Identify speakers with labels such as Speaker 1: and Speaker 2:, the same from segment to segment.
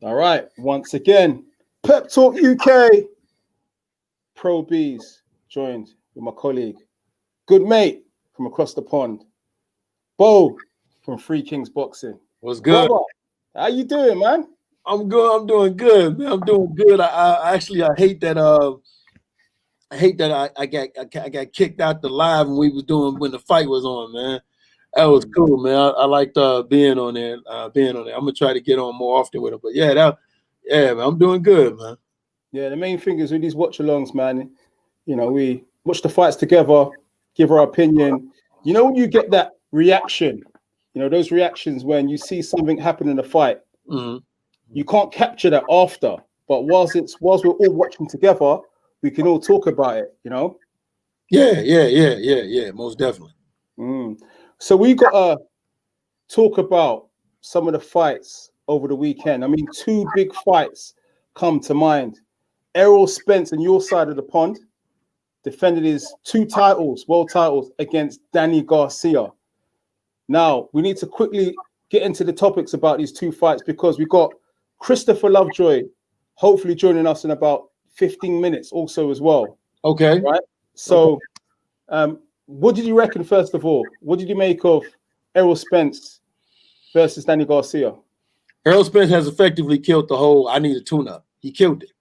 Speaker 1: All right, once again, Pep Talk UK, Pro Beez, joined with my colleague, good mate from across the pond, Bo from Three Kings Boxing.
Speaker 2: What's good?
Speaker 1: Brother, how you doing, man?
Speaker 2: I'm good. I'm doing good, man. I'm doing good. I hate that. I got kicked out the live when we was doing when the fight was on, man. That was cool, man. I liked being on there. I'm gonna try to get on more often with him. But yeah, man, I'm doing good, man.
Speaker 1: Yeah, the main thing is with these watch-alongs, man. You know, we watch the fights together, give our opinion. You know, when you get that reaction, you know, those reactions when you see something happen in a fight, you can't capture that after. But whilst we're all watching together, we can all talk about it, you know?
Speaker 2: Yeah. Most definitely.
Speaker 1: So we got to talk about some of the fights over the weekend. I mean, two big fights come to mind. Errol Spence on your side of the pond defended his two titles, world titles, against Danny Garcia. Now, we need to quickly get into the topics about these two fights because we got Christopher Lovejoy hopefully joining us in about 15 minutes also as well.
Speaker 2: Okay.
Speaker 1: Right? So, what did you reckon, first of all? What did you make of Errol Spence versus Danny Garcia?
Speaker 2: Errol Spence has effectively killed the whole I need a tune-up. He killed it.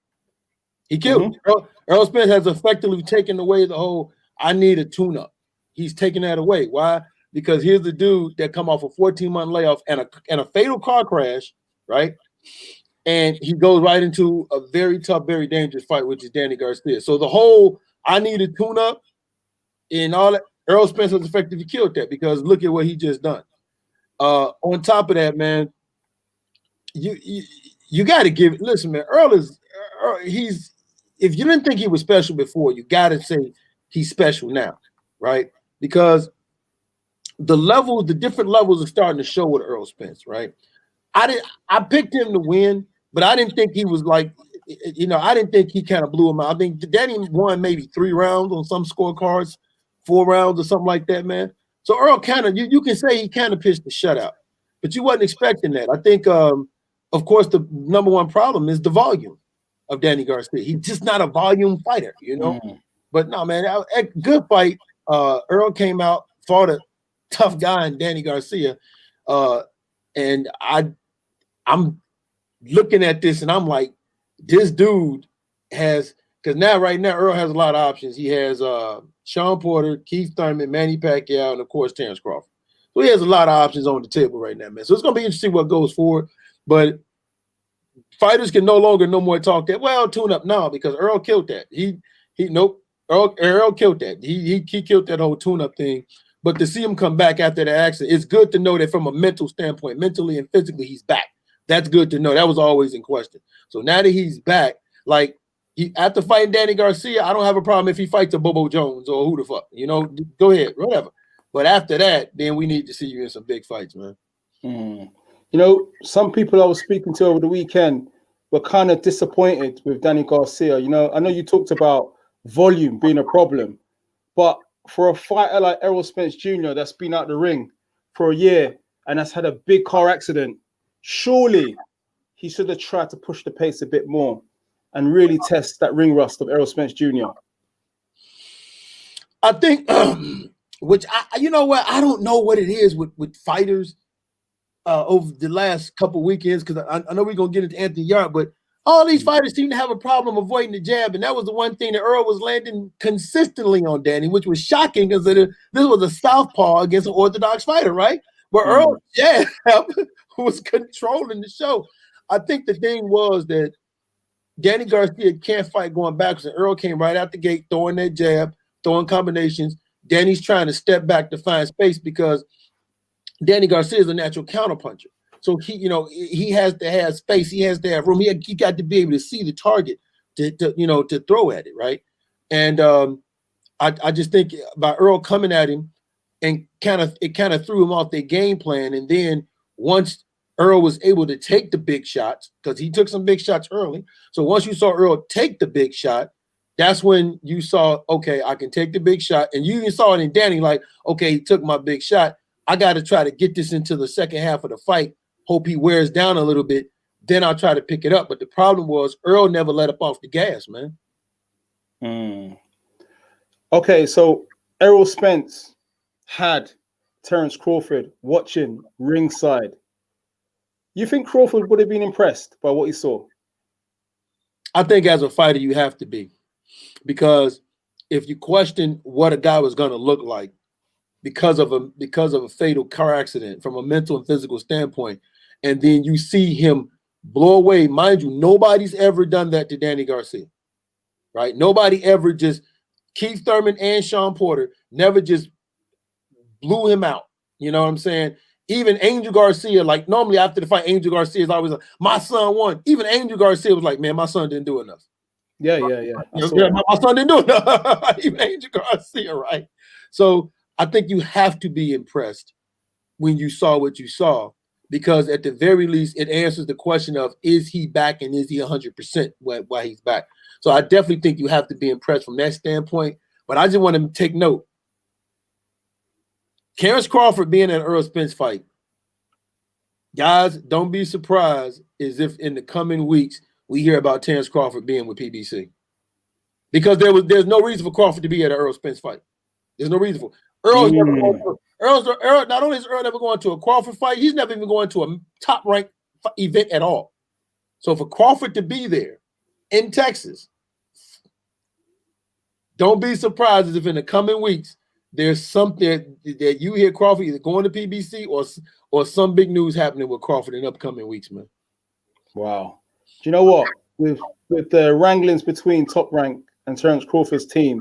Speaker 2: He killed it. Errol Spence has effectively taken away the whole I need a tune-up. He's taken that away. Why? Because here's the dude that come off a 14-month layoff and a fatal car crash, right? And he goes right into a very tough, very dangerous fight, which is Danny Garcia. So the whole I need a tune-up and all that, Errol Spence has effectively killed that because look at what he just done. On top of that, man, you got to give. Listen, man, he's. If you didn't think he was special before, you got to say he's special now, right? Because the different levels are starting to show with Errol Spence, right? I picked him to win, but I didn't think he was like, you know, I didn't think he kind of blew him out. I think Danny won maybe 3 rounds on some scorecards, 4 rounds or something like that, man. So Errol kind of, you can say he kind of pitched the shutout, but you wasn't expecting that. I think, of course, the number one problem is the volume of Danny Garcia. He's just not a volume fighter, you know. But no, man, a good fight. Errol came out, fought a tough guy in Danny Garcia, and I'm looking at this and I'm like, this dude has, because right now Errol has a lot of options. He has Sean Porter, Keith Thurman, Manny Pacquiao, and of course Terrence Crawford. So he has a lot of options on the table right now, man. So it's gonna be interesting what goes forward. But fighters can no more talk that, well, tune up now, because Errol killed that. Errol killed that. He killed that whole tune up thing. But to see him come back after the accident, it's good to know that from a mental standpoint, mentally and physically, he's back. That's good to know. That was always in question. So now that he's back, like after fighting Danny Garcia, I don't have a problem if he fights a Bobo Jones or who the fuck, you know, go ahead, whatever. But after that, then we need to see you in some big fights, man.
Speaker 1: You know, some people I was speaking to over the weekend were kind of disappointed with Danny Garcia. You know, I know you talked about volume being a problem, but for a fighter like Errol Spence Jr. that's been out the ring for a year and has had a big car accident, surely he should have tried to push the pace a bit more and really test that ring rust of Errol Spence Jr.
Speaker 2: I think, you know what, I don't know what it is with fighters over the last couple weekends, because I know we're going to get into Anthony Yarde, but all these fighters seem to have a problem avoiding the jab, and that was the one thing that Errol was landing consistently on Danny, which was shocking because this was a southpaw against an orthodox fighter, right? Where Errol jab was controlling the show. I think the thing was that Danny Garcia can't fight going backwards, and Errol came right out the gate throwing that jab, throwing combinations. Danny's trying to step back to find space because Danny Garcia is a natural counterpuncher. So he has to have space. He has to have room. He got to be able to see the target to throw at it, right? And I just think by Errol coming at him and it kind of threw him off their game plan. And then once Errol was able to take the big shots, because he took some big shots early. So once you saw Errol take the big shot, that's when you saw, okay, I can take the big shot. And you even saw it in Danny, like, okay, he took my big shot. I got to try to get this into the second half of the fight. Hope he wears down a little bit. then I'll try to pick it up. But the problem was Errol never let up off the gas, man.
Speaker 1: Okay, so Errol Spence had Terence Crawford watching ringside. You think Crawford would have been impressed by what he saw?
Speaker 2: I think as a fighter, you have to be. Because if you question what a guy was going to look like because of a fatal car accident from a mental and physical standpoint, and then you see him blow away, mind you, nobody's ever done that to Danny Garcia, right? Nobody ever just, Keith Thurman and Sean Porter never just blew him out. You know what I'm saying? Even Angel Garcia, like normally after the fight, Angel Garcia is always like, my son won. Even Angel Garcia was like, man, my son didn't do enough.
Speaker 1: Yeah.
Speaker 2: My son didn't do enough. Even Angel Garcia, right? So I think you have to be impressed when you saw what you saw, because at the very least, it answers the question of, is he back and is he 100% while he's back? So I definitely think you have to be impressed from that standpoint. But I just want to take note. Terence Crawford being at Errol Spence fight, guys, don't be surprised as if in the coming weeks we hear about Terence Crawford being with PBC, because there's no reason for Crawford to be at an Errol Spence fight. There's no reason for Errol. Errol. Not only is Errol never going to a Crawford fight, he's never even going to a top ranked event at all. So for Crawford to be there in Texas, don't be surprised as if in the coming weeks there's something that you hear Crawford either going to PBC or some big news happening with Crawford in upcoming weeks, man.
Speaker 1: Wow. Do you know what? With the wranglings between Top Rank and Terence Crawford's team,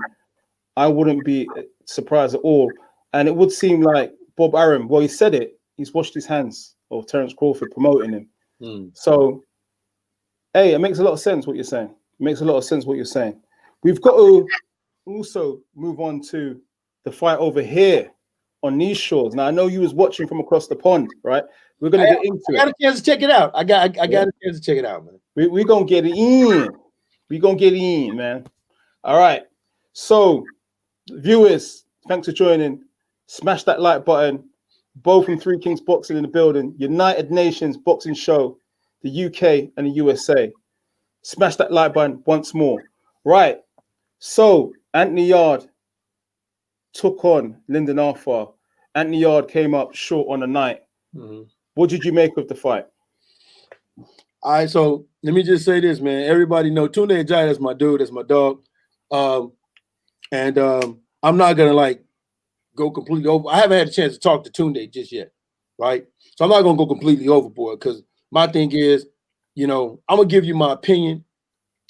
Speaker 1: I wouldn't be surprised at all. And it would seem like Bob Arum, well, he said it, he's washed his hands of Terence Crawford promoting him. So, hey, it makes a lot of sense what you're saying. It makes a lot of sense what you're saying. We've got to also move on to the fight over here on these shores. Now, I know you was watching from across the pond, right? We're going to get into it.
Speaker 2: I got a chance to check it out. I got a chance to check it out, man.
Speaker 1: We're going to get it in. We're going to get it in, man. All right. So, viewers, thanks for joining. Smash that like button. Bo from Three Kings Boxing in the building. United Nations Boxing Show, the UK and the USA. Smash that like button once more. Right. So, Anthony Yarde took on Lyndon Arthur. Anthony Yarde came up short on the night. What did you make of the fight?
Speaker 2: All right, so let me just say this, man. Everybody know Tunde Ajayi is my dude, that's my dog. And I'm not gonna like go completely over. I haven't had a chance to talk to Tunde just yet, right? So I'm not gonna go completely overboard, because my thing is, you know, I'm gonna give you my opinion,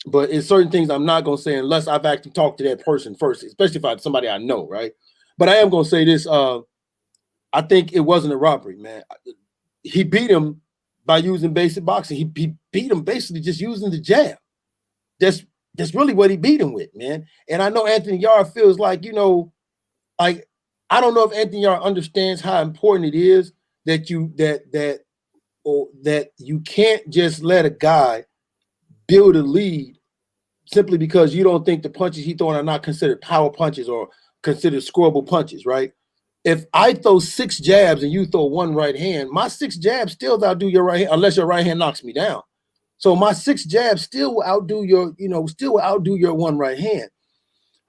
Speaker 2: but it's certain things I'm not gonna say unless I've actually talked to that person first, especially if it's somebody I know, right? But I am gonna say this. I think it wasn't a robbery, man. He beat him by using basic boxing. He beat him basically just using the jab. That's really what he beat him with, man. And I know Anthony Yarde feels like, you know, like, I don't know if Anthony Yarde understands how important it is that you can't just let a guy build a lead simply because you don't think the punches he's throwing are not considered power punches or considered scoreable punches, right? If I throw 6 jabs and you throw 1 right hand, my 6 jabs still outdo your right hand, unless your right hand knocks me down. So my 6 jabs still will outdo your, still will outdo your 1 right hand.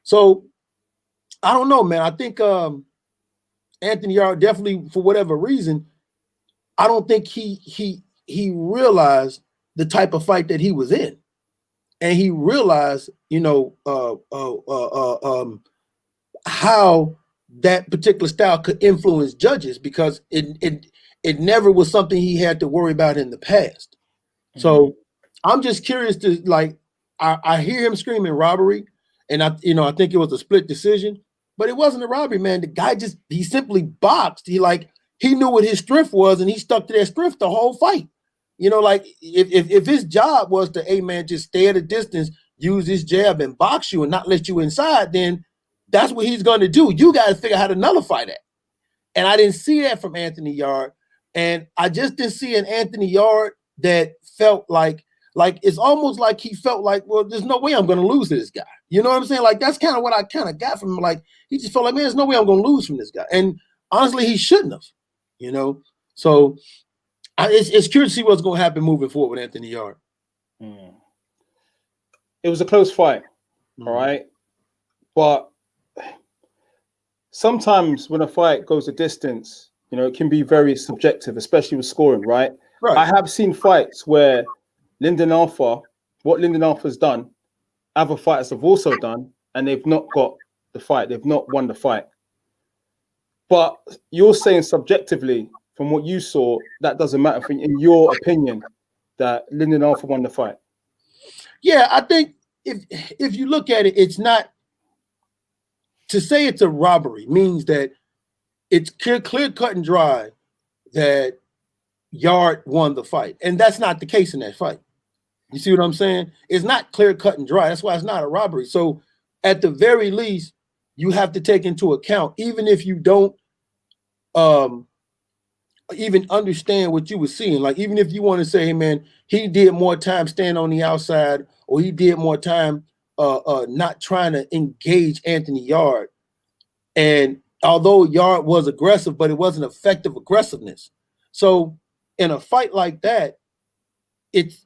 Speaker 2: So I don't know, man. I think Anthony Yarde definitely, for whatever reason, I don't think he realized the type of fight that he was in, and he realized, how that particular style could influence judges, because it never was something he had to worry about in the past. So I'm just curious to, like, I hear him screaming robbery, and I think it was a split decision, but it wasn't a robbery, man. The guy he simply boxed. He knew what his strength was, and he stuck to that strength the whole fight. Like, if his job was to, hey man, just stay at a distance, use his jab and box you and not let you inside, then that's what he's going to do. You got to figure out how to nullify that. And I didn't see that from Anthony Yarde. And I just didn't see an Anthony Yarde that felt like it's almost like he felt like, well, there's no way I'm going to lose to this guy. You know what I'm saying? Like, that's kind of what I kind of got from him. Like, he just felt like, man, there's no way I'm going to lose from this guy. And honestly, he shouldn't have, So It's curious to see what's going to happen moving forward with Anthony Yarde.
Speaker 1: It was a close fight, all right? But sometimes when a fight goes a distance, you know, it can be very subjective, especially with scoring, right?
Speaker 2: Right.
Speaker 1: I have seen fights where what Lyndon Arthur's done, other fighters have also done, and they've not got the fight. They've not won the fight. But you're saying subjectively, from what you saw, that doesn't matter. In your opinion, that Lyndon Arthur won the fight.
Speaker 2: Yeah, I think if you look at it, it's not to say it's a robbery means that it's clear cut and dry that Yarde won the fight, and that's not the case in that fight. You see what I'm saying? It's not clear cut and dry. That's why it's not a robbery. So at the very least, you have to take into account, even if you don't even understand what you were seeing. Like, even if you want to say, hey man, he did more time staying on the outside, or he did more time not trying to engage Anthony Yarde. And although Yarde was aggressive, but it wasn't effective aggressiveness. So in a fight like that, it's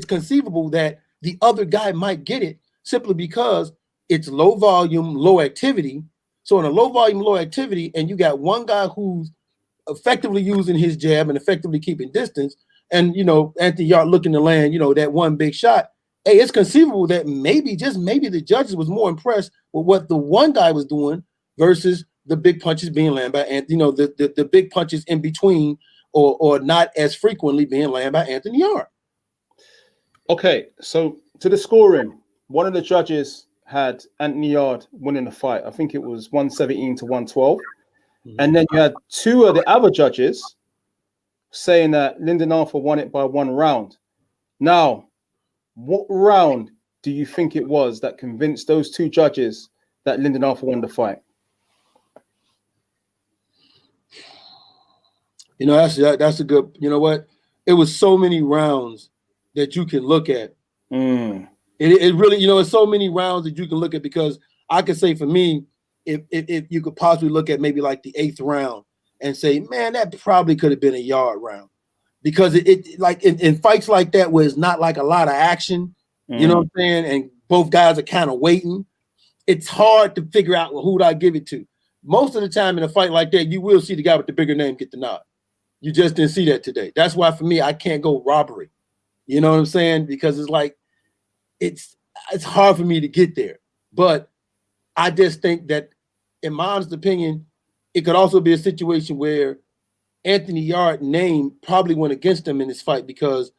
Speaker 2: conceivable that the other guy might get it simply because it's low volume, low activity. So in a low volume, low activity, and you got one guy who's effectively using his jab and effectively keeping distance, and you know, Anthony Yarde looking to land, you know, that one big shot. Hey, it's conceivable that maybe, just maybe, the judges was more impressed with what the one guy was doing versus the big punches being landed by Anthony, you know, the big punches in between, or not as frequently being landed by Anthony Yarde.
Speaker 1: Okay, so to the scoring, one of the judges had Anthony Yarde winning the fight. I think it was 117 to 112. And then you had two of the other judges saying that Lyndon Arthur won it by 1 round. Now, what round do you think it was that convinced those two judges that Lyndon Arthur won the fight?
Speaker 2: You know, that's a good, you know what? It was so many rounds that you can look at. It really, you know, it's so many rounds that you can look at, because I could say for me, if you could possibly look at maybe like the 8th round and say, man, that probably could have been a Yarde round, because it like in fights like that where it's not like a lot of action, you know what I'm saying, and both guys are kind of waiting, it's hard to figure out, well, who do I give it to? Most of the time in a fight like that, you will see the guy with the bigger name get the nod. You just didn't see that today. That's why for me, I can't go robbery. You know what I'm saying? Because it's like, it's hard for me to get there. But I just think that, in my honest opinion, it could also be a situation where Anthony Yarde's name probably went against him in this fight, because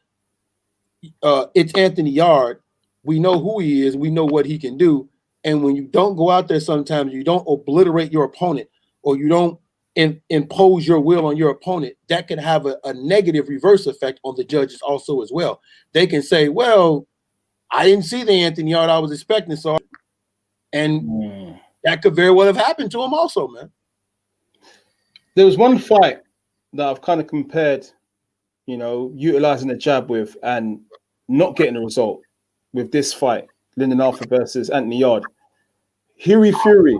Speaker 2: it's Anthony Yarde. We know who he is. We know what he can do. And when you don't go out there, sometimes you don't obliterate your opponent, or you don't impose your will on your opponent, that can have a negative reverse effect on the judges also as well. They can say, well, I didn't see the Anthony Yarde I was expecting, so, and that could very well have happened to him also, man.
Speaker 1: There was one fight that I've kind of compared, you know, utilizing the jab with and not getting a result with this fight, Lyndon Arthur versus Anthony Yarde. Hughie Fury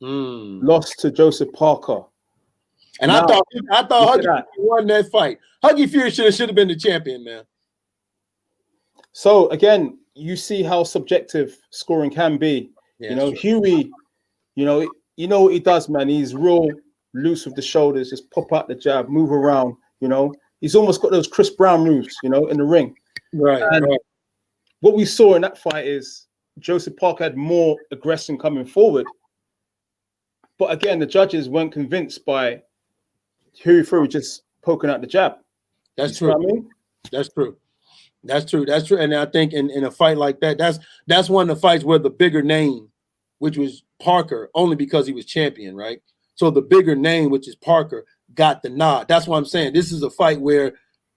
Speaker 1: lost to Joseph Parker.
Speaker 2: And now, I thought Huggy Fury won that fight. Huggy Fury should have been the champion, man.
Speaker 1: So again, you see how subjective scoring can be. Yeah, you know, Hughie, you know what he does, man. He's real loose with the shoulders, just pop out the jab, move around. You know, he's almost got those Chris Brown moves, you know, in the ring.
Speaker 2: Right.
Speaker 1: And what we saw in that fight is Joseph Parker had more aggression coming forward. But again, the judges weren't convinced by Hughie Fury just poking out the jab.
Speaker 2: That's true. I mean? That's true. That's true. That's true. And I think in a fight like that, that's one of the fights where the bigger name, which was Parker, only because he was champion, right? So the bigger name, which is Parker, got the nod. That's what I'm saying. This is a fight where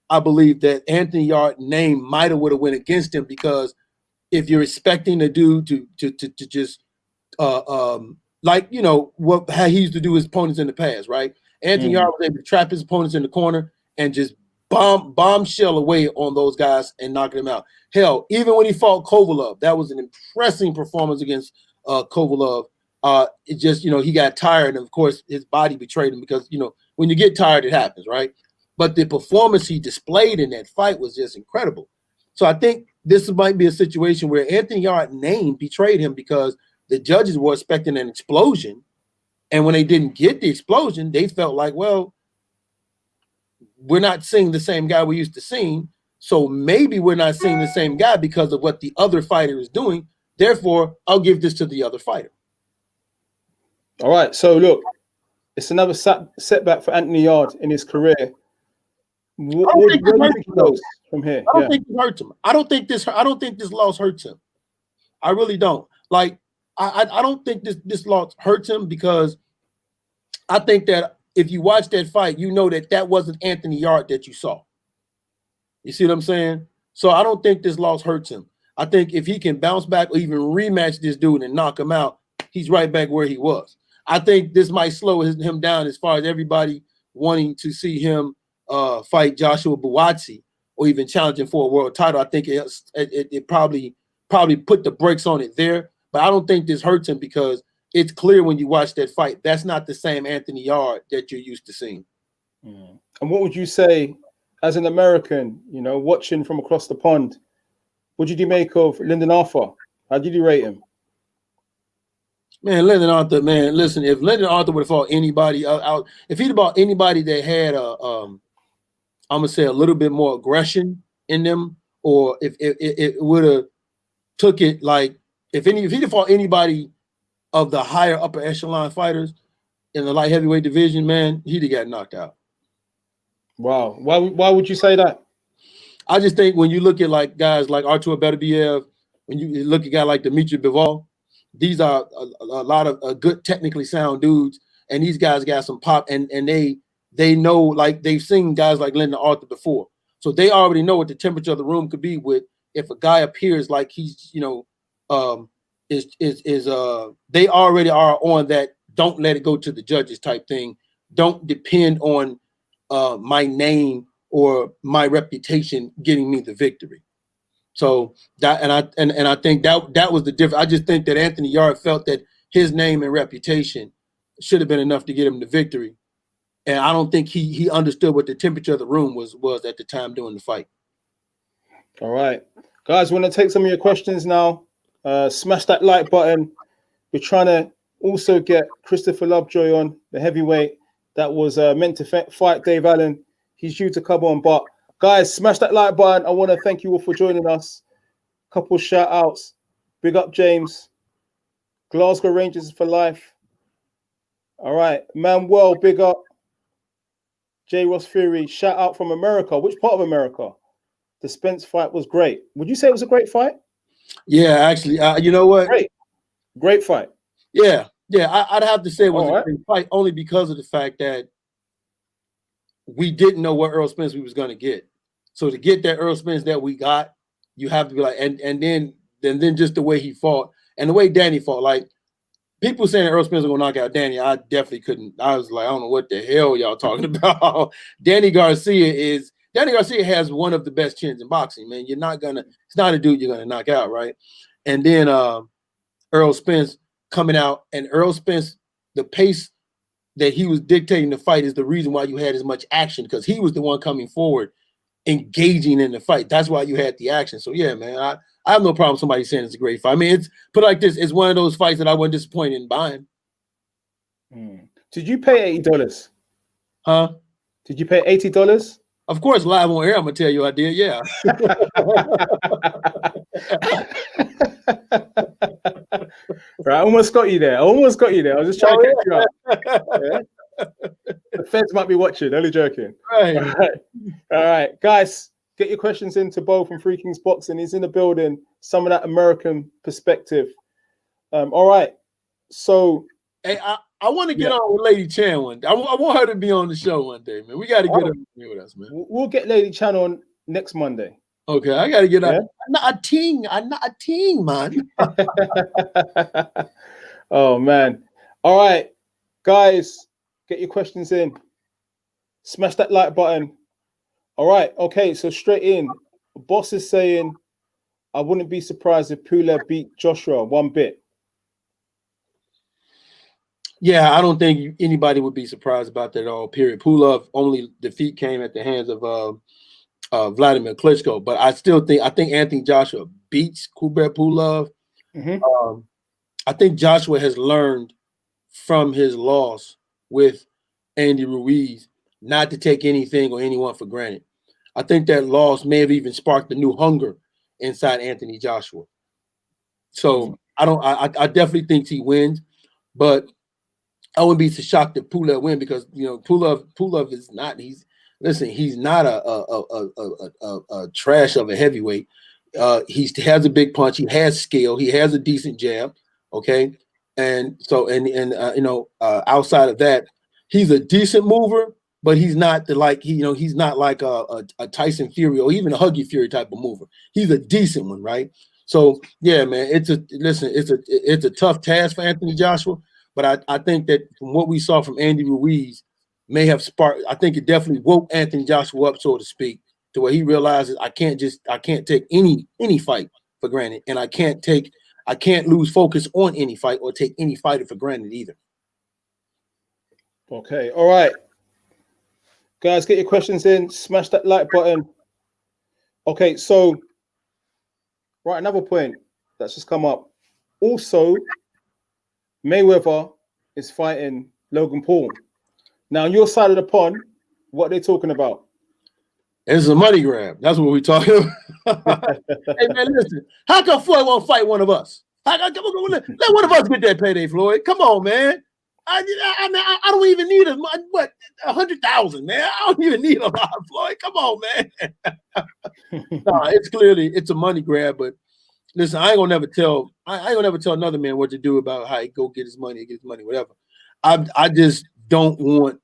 Speaker 2: I believe that Anthony Yarde's name might have would have went against him, because if you're expecting a dude to just like, you know, how he used to do his opponents in the past, right? Anthony Yarde was able to trap his opponents in the corner and just bombshell away on those guys and knocking them out. Hell, even when he fought Kovalev, that was an impressive performance against Kovalev. It just, he got tired, and of course his body betrayed him because, when you get tired, it happens, right? But the performance he displayed in that fight was just incredible. So I think this might be a situation where Anthony Yarde's name betrayed him because the judges were expecting an explosion, and when they didn't get the explosion, they felt like, well, we're not seeing the same guy we used to see, so maybe we're not seeing the same guy because of what the other fighter is doing. Therefore, I'll give this to the other fighter.
Speaker 1: All right, so look, it's another setback for Anthony Yarde in his career. Where do you think he goes from here?
Speaker 2: I don't think it hurts him. I don't think this loss hurts him. I really don't. Like, I don't think this loss hurts him because I think that if you watch that fight, you know that wasn't Anthony Yarde that you saw. You see what I'm saying? So I don't think this loss hurts him. I think if he can bounce back or even rematch this dude and knock him out, he's right back where he was. I think this might slow him down as far as everybody wanting to see him fight Joshua Buatsi or even challenging for a world title. I think it probably put the brakes on it there. But I don't think this hurts him because it's clear when you watch that fight, that's not the same Anthony Yarde that you're used to seeing.
Speaker 1: And what would you say as an American, watching from across the pond? What did you make of Lyndon Arthur? How did you rate him?
Speaker 2: Man, Lyndon Arthur, man, listen, if Lyndon Arthur would have fought anybody out, if he'd fought anybody that had I'm gonna say a little bit more aggression in them, or if it would have took it like if he'd have fought anybody of the higher upper echelon fighters in the light heavyweight division, man, he'd have got knocked out.
Speaker 1: Wow. Why would you say that?
Speaker 2: I just think when you look at like guys like Artur Beterbiev, when you look at a guy like Dimitri Bivol, these are a lot of good, technically sound dudes, and these guys got some pop, and they know, like they've seen guys like Lyndon Arthur before, so they already know what the temperature of the room could be with if a guy appears like he's they already are on that. Don't let it go to the judges type thing. Don't depend on my name or my reputation getting me the victory. So that and I think that was the difference. I just think that Anthony Yarde felt that his name and reputation should have been enough to get him the victory, and I don't think he understood what the temperature of the room was at the time during the fight.
Speaker 1: All right, guys, we're gonna take some of your questions now. Smash that like button. We're trying to also get Christopher Lovejoy on, the heavyweight that was meant to fight Dave Allen. He's due to come on, but guys, smash that like button. I want to thank you all for joining us. Couple shout outs. Big up James. Glasgow Rangers for life. All right. Manuel, big up. J. Ross Fury, shout out from America. Which part of America? The Spence fight was great. Would you say it was a great fight?
Speaker 2: Yeah, actually, you know what?
Speaker 1: Great fight.
Speaker 2: Yeah. I'd have to say it was a great fight only because of the fact that we didn't know what Errol Spence we was going to get. So to get that Errol Spence that we got, you have to be like, and then just the way he fought and the way Danny fought. Like people saying Errol Spence was going to knock out Danny, I definitely couldn't. I was like, I don't know what the hell y'all talking about. Danny Garcia has one of the best chins in boxing, man. It's not a dude you're gonna knock out, right? And then Errol Spence coming out, and Errol Spence, the pace that he was dictating the fight is the reason why you had as much action, because he was the one coming forward, engaging in the fight. That's why you had the action. So yeah, man, I have no problem with somebody saying it's a great fight. I mean, it's put like this, it's one of those fights that I wasn't disappointed in buying.
Speaker 1: Did you pay $80?
Speaker 2: Huh?
Speaker 1: Did you pay $80?
Speaker 2: Of course, live on air, I'm gonna tell you I did, yeah.
Speaker 1: Right, I almost got you there. I was just trying to catch you up. Yeah? The feds might be watching. Only joking.
Speaker 2: Right.
Speaker 1: All right, guys, get your questions into Bo from Free Kings Boxing. He's in the building. Some of that American perspective. All right. So,
Speaker 2: hey, I want to get on with Lady Chan one day. I want her to be on the show one day, man. We got to get her with us, man.
Speaker 1: We'll get Lady Chan on next Monday.
Speaker 2: Okay, I got to get her. I'm not a team, man.
Speaker 1: Oh, man. All right, guys, get your questions in. Smash that like button. All right, okay, so straight in. Boss is saying, I wouldn't be surprised if Pulev beat Joshua one bit.
Speaker 2: Yeah, I don't think anybody would be surprised about that at all. Period. Pulev only defeat came at the hands of Vladimir Klitschko, but I think Anthony Joshua beats Kubrat Pulev. I think Joshua has learned from his loss with Andy Ruiz not to take anything or anyone for granted. I think that loss may have even sparked a new hunger inside Anthony Joshua. So I definitely think he wins, but I wouldn't be so shocked if Pulev win because Pulev is not. He's not a trash of a heavyweight. He has a big punch. He has skill. He has a decent jab. Okay, and so outside of that, he's a decent mover, but he's not he's not like a Tyson Fury or even a Huggy Fury type of mover. He's a decent one, right? So yeah, man, it's a tough task for Anthony Joshua. But I think that from what we saw from Andy Ruiz may have sparked. I think it definitely woke Anthony Joshua up, so to speak, to where he realizes I can't take any fight for granted, and I can't lose focus on any fight or take any fighter for granted either.
Speaker 1: Okay, all right, guys, get your questions in. Smash that like button. Okay, so right, another point that's just come up. Also, Mayweather is fighting Logan Paul. Now, on your side of the pond, what are they talking about?
Speaker 2: It's a money grab. That's what we're talking about. Hey, man, listen. How come Floyd won't fight one of us? Let one of us get that payday, Floyd. Come on, man. I don't even need 100,000, man. I don't even need a lot, Floyd. Come on, man. No, it's a money grab, but listen, I ain't gonna never tell another man what to do about how he go get his money, whatever. I just don't want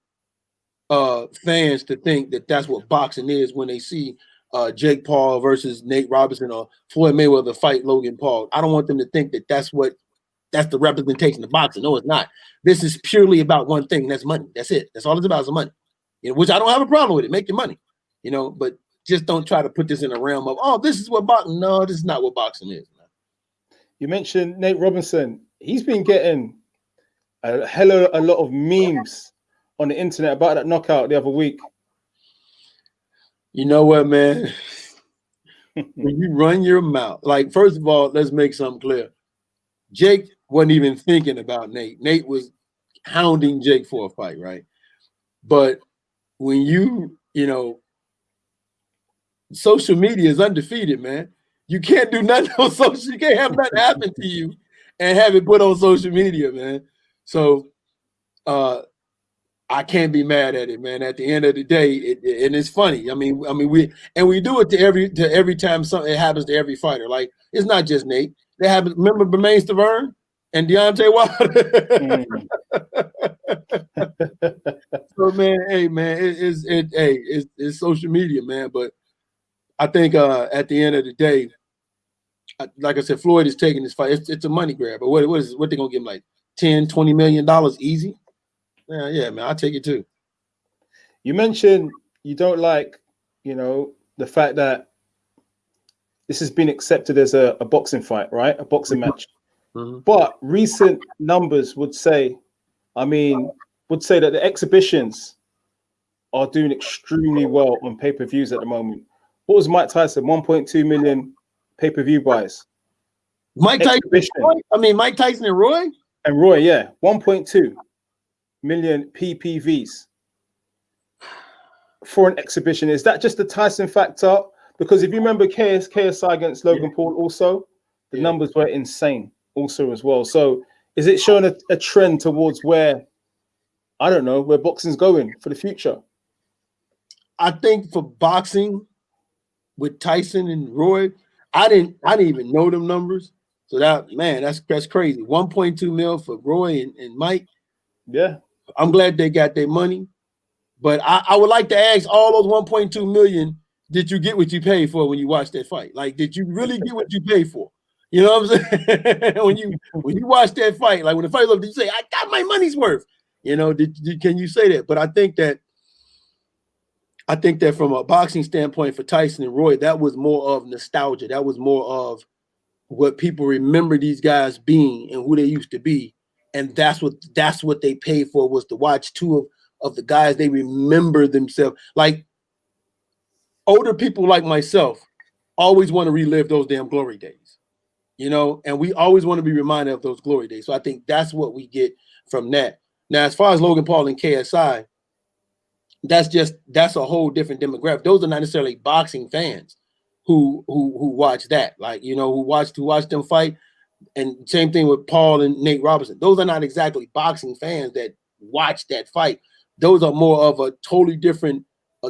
Speaker 2: fans to think that that's what boxing is when they see Jake Paul versus Nate Robinson or Floyd Mayweather fight Logan Paul. I don't want them to think that that's the representation of boxing. No, it's not. This is purely about one thing, and that's money. That's it. That's all it's about is money. Which I don't have a problem with it. Make your money. But just don't try to put this in a realm of, this is what boxing. No, this is not what boxing is. Man.
Speaker 1: You mentioned Nate Robinson. He's been getting a lot of memes on the internet about that knockout the other week.
Speaker 2: You know what, man? When you run your mouth, like, first of all, let's make something clear. Jake wasn't even thinking about Nate. Nate was hounding Jake for a fight, right? But when social media is undefeated, man. You can't do nothing on social. You can't have nothing happen to you and have it put on social media, man. So I can't be mad at it, man. At the end of the day, and it's funny. I mean, we do it to every time something happens to every fighter. Like, it's not just Nate. They have, remember Bermain Stavern and Deontay Wilder. So, man, hey, man, it's social media, man. But I think at the end of the day, like I said, Floyd is taking this fight. It's a money grab. But what they gonna give him, like $10-20 million easy? Yeah, man, I'll take it too.
Speaker 1: You mentioned you don't like, the fact that this has been accepted as a boxing fight, right? A boxing match. Mm-hmm. But recent numbers would say that the exhibitions are doing extremely well on pay-per-views at the moment. What was Mike Tyson? 1.2 million pay-per-view buys.
Speaker 2: Mike Tyson and Roy?
Speaker 1: And Roy, yeah. 1.2 million PPVs for an exhibition. Is that just the Tyson factor? Because if you remember KSI against Logan Paul also, the numbers were insane also as well. So is it showing a trend towards where boxing's going for the future?
Speaker 2: I think for boxing with Tyson and Roy, I didn't even know them numbers. So that's crazy. 1.2 mil for Roy and Mike.
Speaker 1: Yeah.
Speaker 2: I'm glad they got their money. But I would like to ask all those 1.2 million, did you get what you paid for when you watched that fight? Like, did you really get what you paid for? You know what I'm saying? when you watch that fight, like when the fight over, did you say, I got my money's worth? Can you say that? But I think that from a boxing standpoint for Tyson and Roy, that was more of nostalgia. That was more of what people remember these guys being and who they used to be. and that's what they paid for, was to watch two of the guys they remember themselves. Like older people like myself always want to relive those damn glory days, you know, and we always want to be reminded of those glory days. So I think that's what we get from that. Now, as far as Logan Paul and KSI, that's a whole different demographic. Those are not necessarily boxing fans who watch that, like, you know, who watch them fight. And same thing with Paul and Nate Robinson. Those are not exactly boxing fans that watch that fight. Those are more of a totally different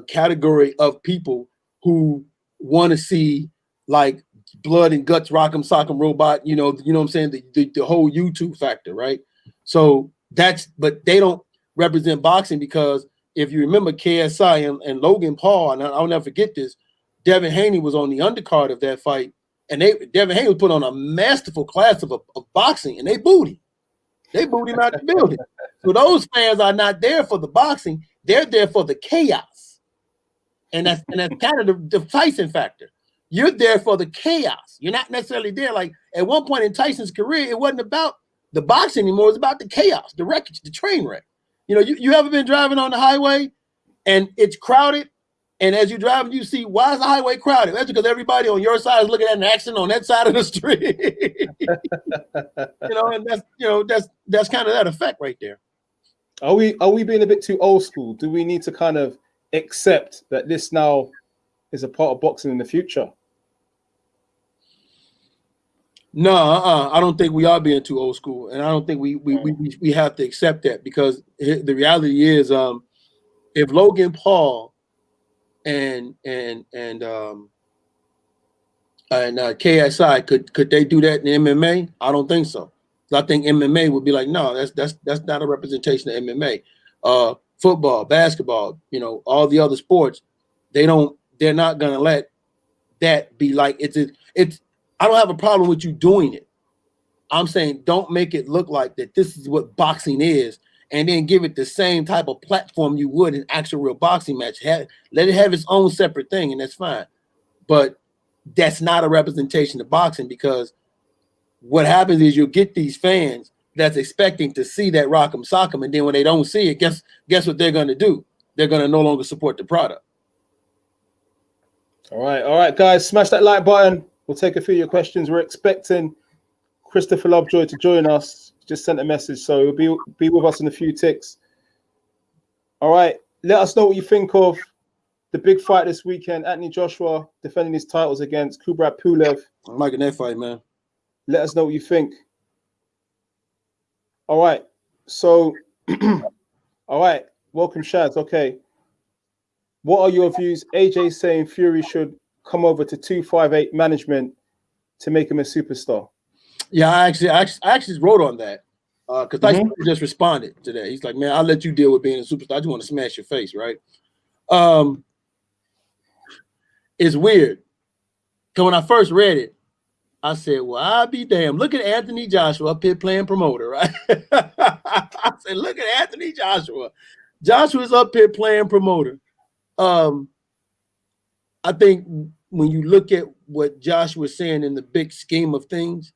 Speaker 2: category of people who want to see like blood and guts, rock'em sock'em robot. You know what I'm saying? The whole YouTube factor, right? So but they don't represent boxing, because if you remember KSI and Logan Paul, and I'll never forget this, Devin Haney was on the undercard of that fight. And Devin Haney was put on a masterful class of boxing, and they booed him. They booed him out the building. So those fans are not there for the boxing; they're there for the chaos, and that's kind of the Tyson factor. You're there for the chaos. You're not necessarily there. Like at one point in Tyson's career, it wasn't about the boxing anymore. It's about the chaos, the wreckage, the train wreck. You know, you ever been driving on the highway and it's crowded? And as you're driving, you see, why is the highway crowded? That's because everybody on your side is looking at an accident on that side of the street. You know, and that's kind of that effect right there.
Speaker 1: Are we being a bit too old school? Do we need to kind of accept that this now is a part of boxing in the future?
Speaker 2: No, I don't think we are being too old school, and I don't think we have to accept that, because the reality is, if Logan Paul and KSI could they do that in MMA? I don't think so. I think MMA would be like, no, that's not a representation of MMA. Football, basketball, you know, all the other sports, they're not gonna let that be like it's. I don't have a problem with you doing it. I'm saying don't make it look like that this is what boxing is, and then give it the same type of platform you would in actual real boxing match. Let it have its own separate thing, and that's fine. But that's not a representation of boxing, because what happens is you'll get these fans that's expecting to see that rock'em sock'em, and then when they don't see it, guess what they're going to do? They're going to no longer support the product.
Speaker 1: All right, guys, smash that like button. We'll take a few of your questions. We're expecting Christopher Lovejoy to join us. Just sent a message, so he'll be with us in a few ticks. All right, let us know what you think of the big fight this weekend. Anthony Joshua defending his titles against Kubrat Pulev.
Speaker 2: I'm liking that fight, man.
Speaker 1: Let us know what you think. All right, so, all right, welcome, Shaz. Okay, what are your views? AJ saying Fury should come over to 258 management to make him a superstar.
Speaker 2: Yeah, I actually wrote on that because Tyson just responded today. He's like, man, I'll let you deal with being a superstar. I just want to smash your face, right? It's weird. Because when I first read it, I said, well, I'll be damned. Look at Anthony Joshua up here playing promoter, right? I said, look at Anthony Joshua. Joshua's up here playing promoter. I think when you look at what Joshua's saying in the big scheme of things,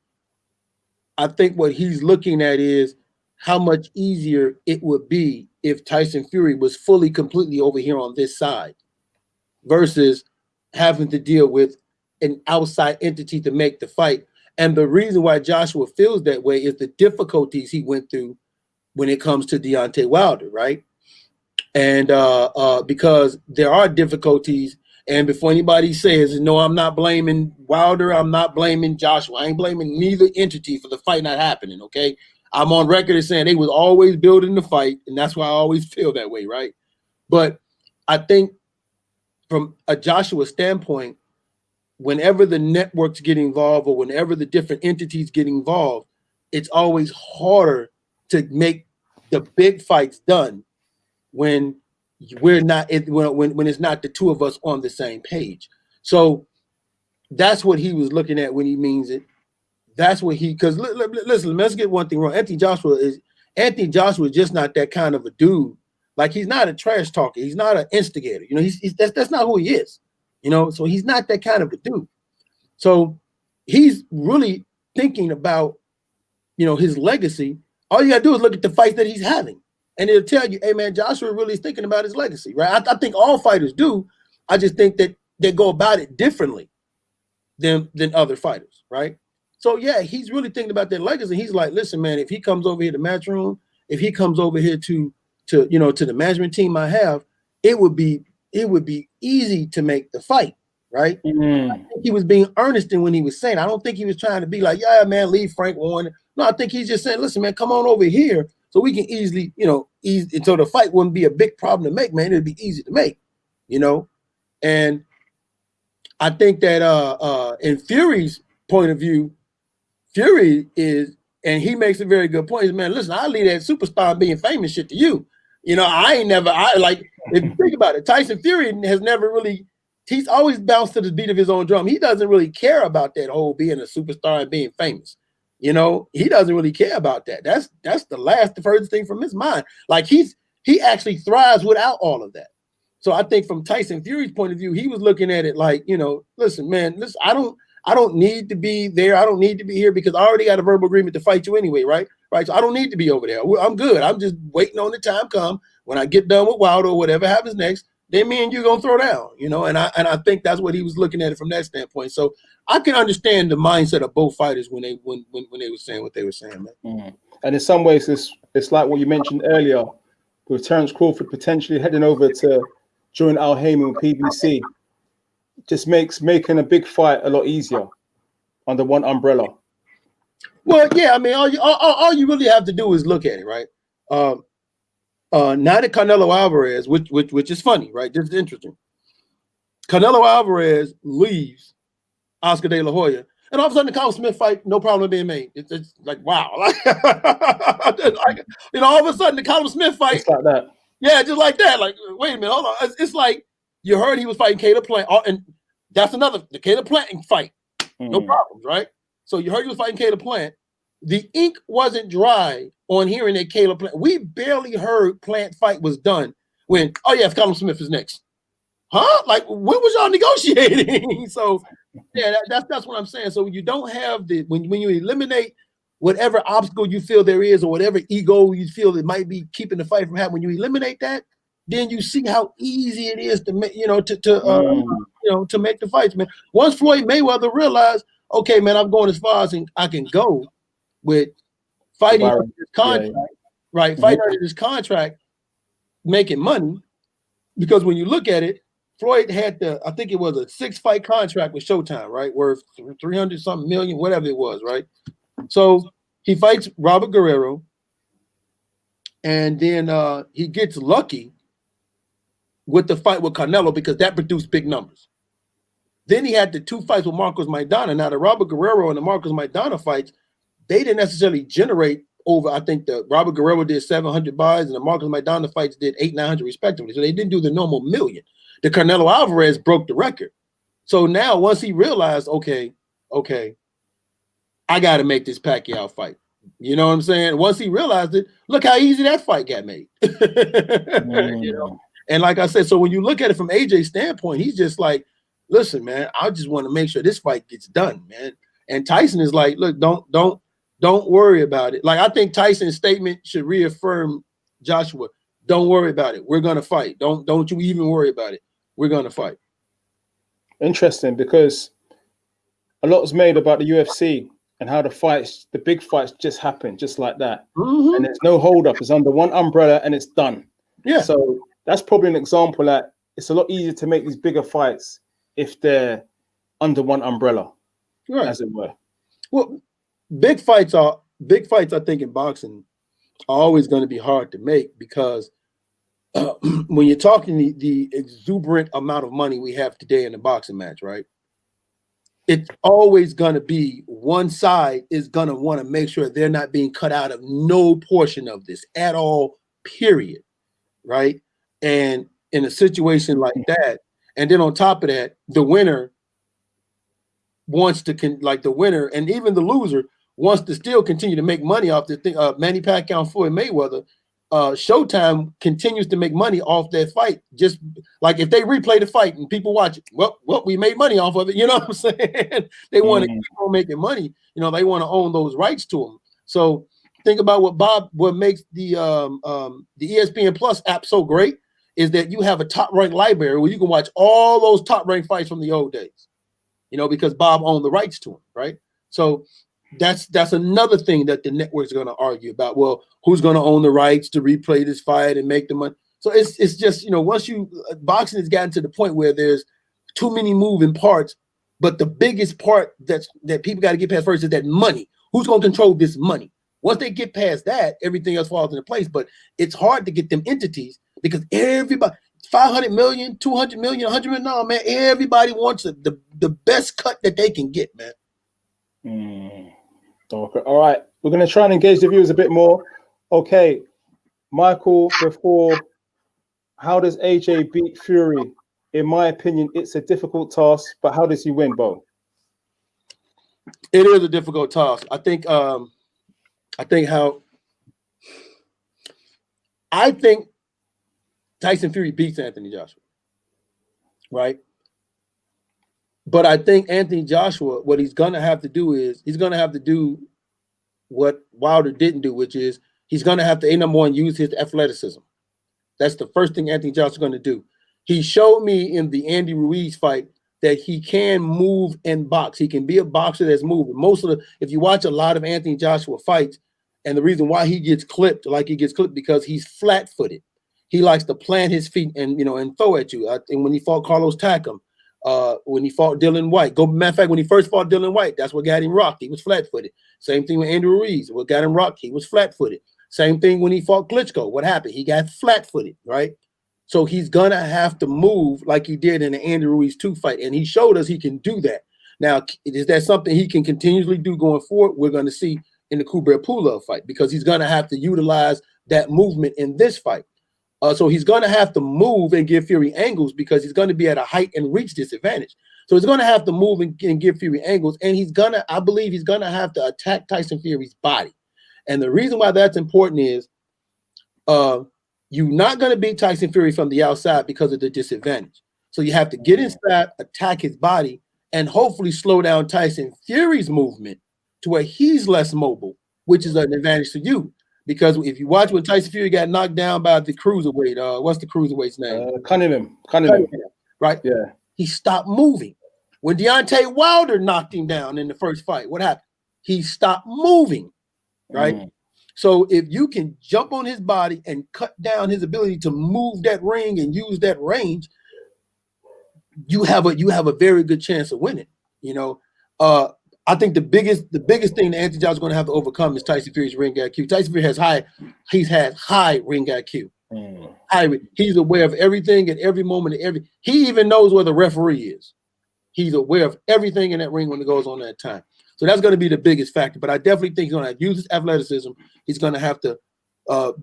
Speaker 2: I think what he's looking at is how much easier it would be if Tyson Fury was fully, completely over here on this side versus having to deal with an outside entity to make the fight. And the reason why Joshua feels that way is the difficulties he went through when it comes to Deontay Wilder, right? And because there are difficulties. And before anybody says, no, I'm not blaming Wilder, I'm not blaming Joshua, I ain't blaming neither entity for the fight not happening, okay? I'm on record as saying they was always building the fight, and that's why I always feel that way, right? But I think from a Joshua standpoint, whenever the networks get involved or whenever the different entities get involved, it's always harder to make the big fights done when we're not when it's not the two of us on the same page. So that's what he was looking at when he means it. That's what because listen, let's get one thing wrong. Anthony Joshua is just not that kind of a dude. Like, he's not a trash talker. He's not an instigator. You know, that's not who he is. You know, so he's not that kind of a dude. So he's really thinking about, you know, his legacy All you gotta do is look at the fights that he's having, and it'll tell you, hey man, Joshua really is thinking about his legacy, right? I think all fighters do. I just think that they go about it differently than other fighters, right? So yeah, he's really thinking about their legacy. He's like, listen, man, if he comes over here to match room, if he comes over here to the management team I have, it would be easy to make the fight, right? I think he was being earnest in when he was saying. I don't think he was trying to be like, yeah, man, leave Frank Warren. No, I think he's just saying, listen, man, come on over here so we can easily, so the fight wouldn't be a big problem to make, man. It'd be easy to make, and I think that in Fury's point of view, Fury is, and he makes a very good point, is, man, listen, I leave that superstar being famous shit to you. If you think about it, Tyson Fury has never really, he's always bounced to the beat of his own drum. He doesn't really care about that whole being a superstar and being famous. He doesn't really care about that. That's the furthest thing from his mind. Like he actually thrives without all of that. So I think from Tyson Fury's point of view, he was looking at it like, listen, man, I don't need to be there. I don't need to be here because I already got a verbal agreement to fight you anyway, right? Right. So I don't need to be over there. I'm good. I'm just waiting on the time come when I get done with Wilder or whatever happens next. Then me and you gonna throw down, and I think that's what he was looking at it from that standpoint. So I can understand the mindset of both fighters when they were saying what they were saying, man.
Speaker 1: And in some ways, it's like what you mentioned earlier with Terence Crawford potentially heading over to join Al Haymon with PBC. Just makes making a big fight a lot easier under one umbrella.
Speaker 2: Well, yeah, I mean, all you really have to do is look at it, right? Now that Canelo Alvarez, which is funny, right? This is interesting. Canelo Alvarez leaves Oscar De La Hoya, and all of a sudden the Conor Smith fight, no problem being made. It's like, wow, all of a sudden the Conor Smith fight,
Speaker 1: just like that.
Speaker 2: Yeah, just like that. Like, wait a minute, hold on. It's like you heard he was fighting Caleb Plant, and that's the Caleb Plant fight. No problems, right? So you heard he was fighting Caleb Plant. The ink wasn't dry on hearing that Caleb Plant. We barely heard Plant fight was done when, oh yeah, Conor Smith is next. Huh? Like, when was y'all negotiating? So yeah, that's what I'm saying. So you don't have when you eliminate whatever obstacle you feel there is, or whatever ego you feel that might be keeping the fight from happening, when you eliminate that, then you see how easy it is to make, to make the fights, man. Once Floyd Mayweather realized, okay, man, I'm going as far as I can go with fighting under this contract, right? Fighting under this contract, making money, because when you look at it, Floyd had I think it was a 6-fight contract with Showtime, right? Worth 300-something million, whatever it was, right? So he fights Robert Guerrero, and then he gets lucky with the fight with Canelo because that produced big numbers. Then he had the 2 fights with Marcos Maidana. Now the Robert Guerrero and the Marcos Maidana fights, they didn't necessarily generate over. I think the Robert Guerrero did 700 buys and the Marcos Maidana fights did 800-900 respectively. So they didn't do the normal million. The Canelo Alvarez broke the record. So now once he realized, okay, I got to make this Pacquiao fight. You know what I'm saying? Once he realized it, look how easy that fight got made. And like I said, so when you look at it from AJ's standpoint, he's just like, listen, man, I just want to make sure this fight gets done, man. And Tyson is like, look, don't worry about it. Like, I think Tyson's statement should reaffirm Joshua. Don't worry about it. We're gonna fight. Don't you even worry about it. We're gonna fight.
Speaker 1: Interesting, because a lot is made about the UFC and how the big fights just happen just like that. And there's no hold up. It's under one umbrella and it's done. Yeah. So that's probably an example that it's a lot easier to make these bigger fights if they're under one umbrella, right, as it were.
Speaker 2: Well, big fights, I think, in boxing are always going to be hard to make because when you're talking the exuberant amount of money we have today in a boxing match, right? It's always going to be one side is going to want to make sure they're not being cut out of no portion of this at all, period, right? And in a situation like that, and then on top of that, the winner wants to, the winner and even the loser wants to still continue to make money off the thing. Manny Pacquiao and Floyd Mayweather, Showtime continues to make money off that fight. Just like if they replay the fight and people watch it, well, we made money off of it. You know what I'm saying? They want to keep on making money. They want to own those rights to them. So think about what makes the ESPN Plus app so great is that you have a top ranked library where you can watch all those top ranked fights from the old days, because Bob owned the rights to them, right? So that's another thing that the network's going to argue about. Well, who's going to own the rights to replay this fight and make the money? So it's just, once boxing has gotten to the point where there's too many moving parts, but the biggest part that people got to get past first is that money. Who's going to control this money? Once they get past that, everything else falls into place. But it's hard to get them entities because everybody, 500 million, 200 million, 100 million, no, man, everybody wants the best cut that they can get, man.
Speaker 1: Okay. All right. We're going to try and engage the viewers a bit more. Okay. Michael, how does AJ beat Fury? In my opinion, it's a difficult task, but how does he win, Bo?
Speaker 2: It is a difficult task. I think Tyson Fury beats Anthony Joshua, right? But I think Anthony Joshua, what he's going to have to do is he's going to have to do what Wilder didn't do, which is he's going to have to, number one, use his athleticism. That's the first thing Anthony Joshua's going to do. He showed me in the Andy Ruiz fight that he can move and box. He can be a boxer that's moving. If you watch a lot of Anthony Joshua fights, and the reason why he gets clipped because he's flat-footed. He likes to plant his feet and throw at you. And when he fought Carlos Takam, when he fought Dylan White, matter of fact, when he first fought Dylan White, that's what got him rocked. He was flat-footed. Same thing with Andrew Ruiz. What got him rocked? He was flat-footed. Same thing when he fought Klitschko. What happened? He got flat-footed, right? So he's going to have to move like he did in the Andy Ruiz 2 fight, and he showed us he can do that. Now, is that something he can continuously do going forward? We're going to see in the Kubrat Pulev fight because he's going to have to utilize that movement in this fight. So he's going to have to move and give Fury angles because he's going to be at a height and reach disadvantage. So he's going to have to move and give Fury angles, and I believe he's going to have to attack Tyson Fury's body. And the reason why that's important is you're not going to beat Tyson Fury from the outside because of the disadvantage. So you have to get inside, attack his body, and hopefully slow down Tyson Fury's movement to where he's less mobile, which is an advantage to you. Because if you watch when Tyson Fury got knocked down by the cruiserweight, what's the cruiserweight's name?
Speaker 1: Cunningham.
Speaker 2: Right?
Speaker 1: Yeah.
Speaker 2: He stopped moving. When Deontay Wilder knocked him down in the first fight, what happened? He stopped moving, right? So if you can jump on his body and cut down his ability to move that ring and use that range, you have a very good chance of winning. I think the biggest thing that Anthony Joshua is going to have to overcome is Tyson Fury's ring IQ. Tyson Fury has high ring IQ. He's aware of everything at every moment. He even knows where the referee is. He's aware of everything in that ring when it goes on that time. So that's going to be the biggest factor. But I definitely think he's going to have to use his athleticism. He's going to have to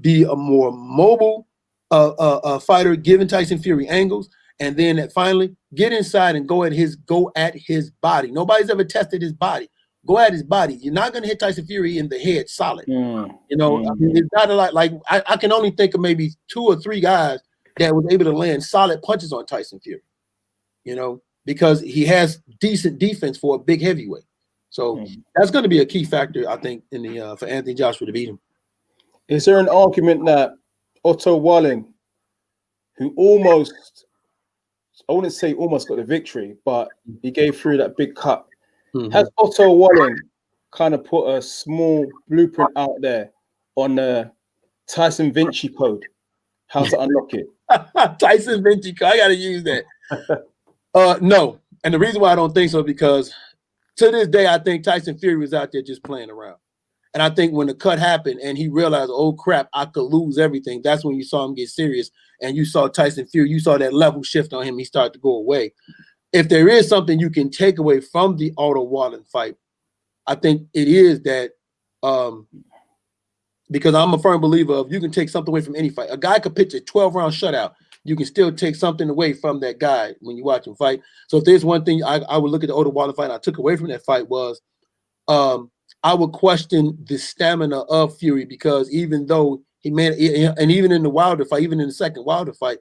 Speaker 2: be a more mobile fighter, giving Tyson Fury angles, and then finally get inside and go at his body. Nobody's ever tested his body. Go at his body. You're not going to hit Tyson Fury in the head solid. I mean, it's not a lot. Like I can only think of maybe 2 or 3 guys that was able to land solid punches on Tyson Fury. Because he has decent defense for a big heavyweight. So that's going to be a key factor, I think, in the for Anthony Joshua to beat him.
Speaker 1: Is there an argument that Otto Walling, who almost, I wouldn't say almost got the victory, but he gave Fury that big cut, has Otto Walling kind of put a small blueprint out there on the Tyson Vinci code, how to unlock it?
Speaker 2: Tyson Vinci code, I got to use that. No, and the reason why I don't think so is because to this day, I think Tyson Fury was out there just playing around. And I think when the cut happened and he realized, oh, crap, I could lose everything, that's when you saw him get serious. And you saw Tyson Fury, you saw that level shift on him. He started to go away. If there is something you can take away from the Otto Walling fight, I think it is that because I'm a firm believer of you can take something away from any fight. A guy could pitch a 12-round shutout. You can still take something away from that guy when you watch him fight. So if there's one thing I would look at the Otto Walling fight and I took away from that fight was I would question the stamina of Fury because even though he made and even in the Wilder fight, even in the second Wilder fight,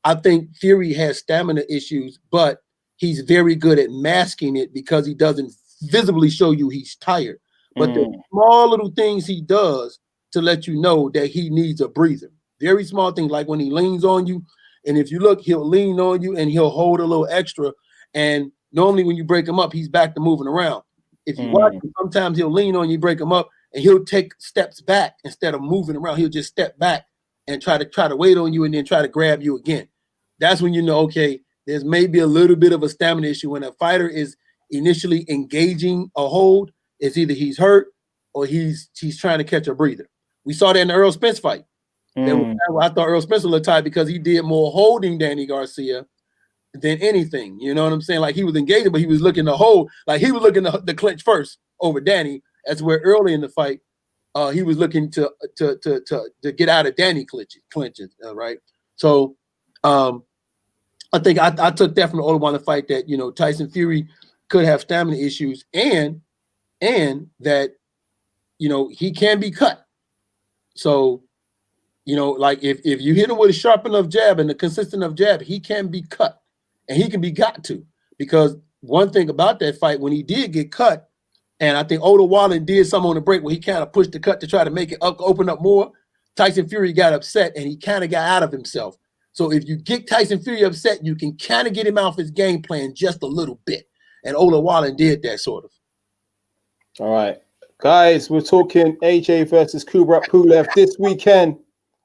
Speaker 2: I think Fury has stamina issues, but he's very good at masking it because he doesn't visibly show you he's tired. but the small little things he does to let you know that he needs a breather. Very small thing, like when he leans on you, and if you look, he'll lean on you and he'll hold a little extra. And normally when you break him up, he's back to moving around. If you watch him, sometimes he'll lean on you, break him up, and he'll take steps back instead of moving around. He'll just step back and try to wait on you and then try to grab you again. That's when you know, okay, there's maybe a little bit of a stamina issue. When a fighter is initially engaging a hold, it's either he's hurt or he's trying to catch a breather. We saw that in the Errol Spence fight. I thought Errol Spence looked tired because he did more holding Danny Garcia than anything. You know what I'm saying? Like he was engaging, but he was looking to hold. Like he was looking to clinch first over Danny. That's where early in the fight, he was looking to get out of Danny clinches. Right. So I think I took that from the Ottawa fight that, you know, Tyson Fury could have stamina issues and that, you know, he can be cut. So, you know, like if you hit him with a sharp enough jab and a consistent enough jab, he can be cut and he can be got to. Because one thing about that fight, when he did get cut, and I think Oda Wallen did something on the break where he kind of pushed the cut to try to make it open up more, Tyson Fury got upset and he kind of got out of himself. So if you get Tyson Fury upset, you can kind of get him off his game plan just a little bit. And Oda Wallen did that sort of.
Speaker 1: All right. Guys, we're talking AJ versus Kubrat Pulev this weekend.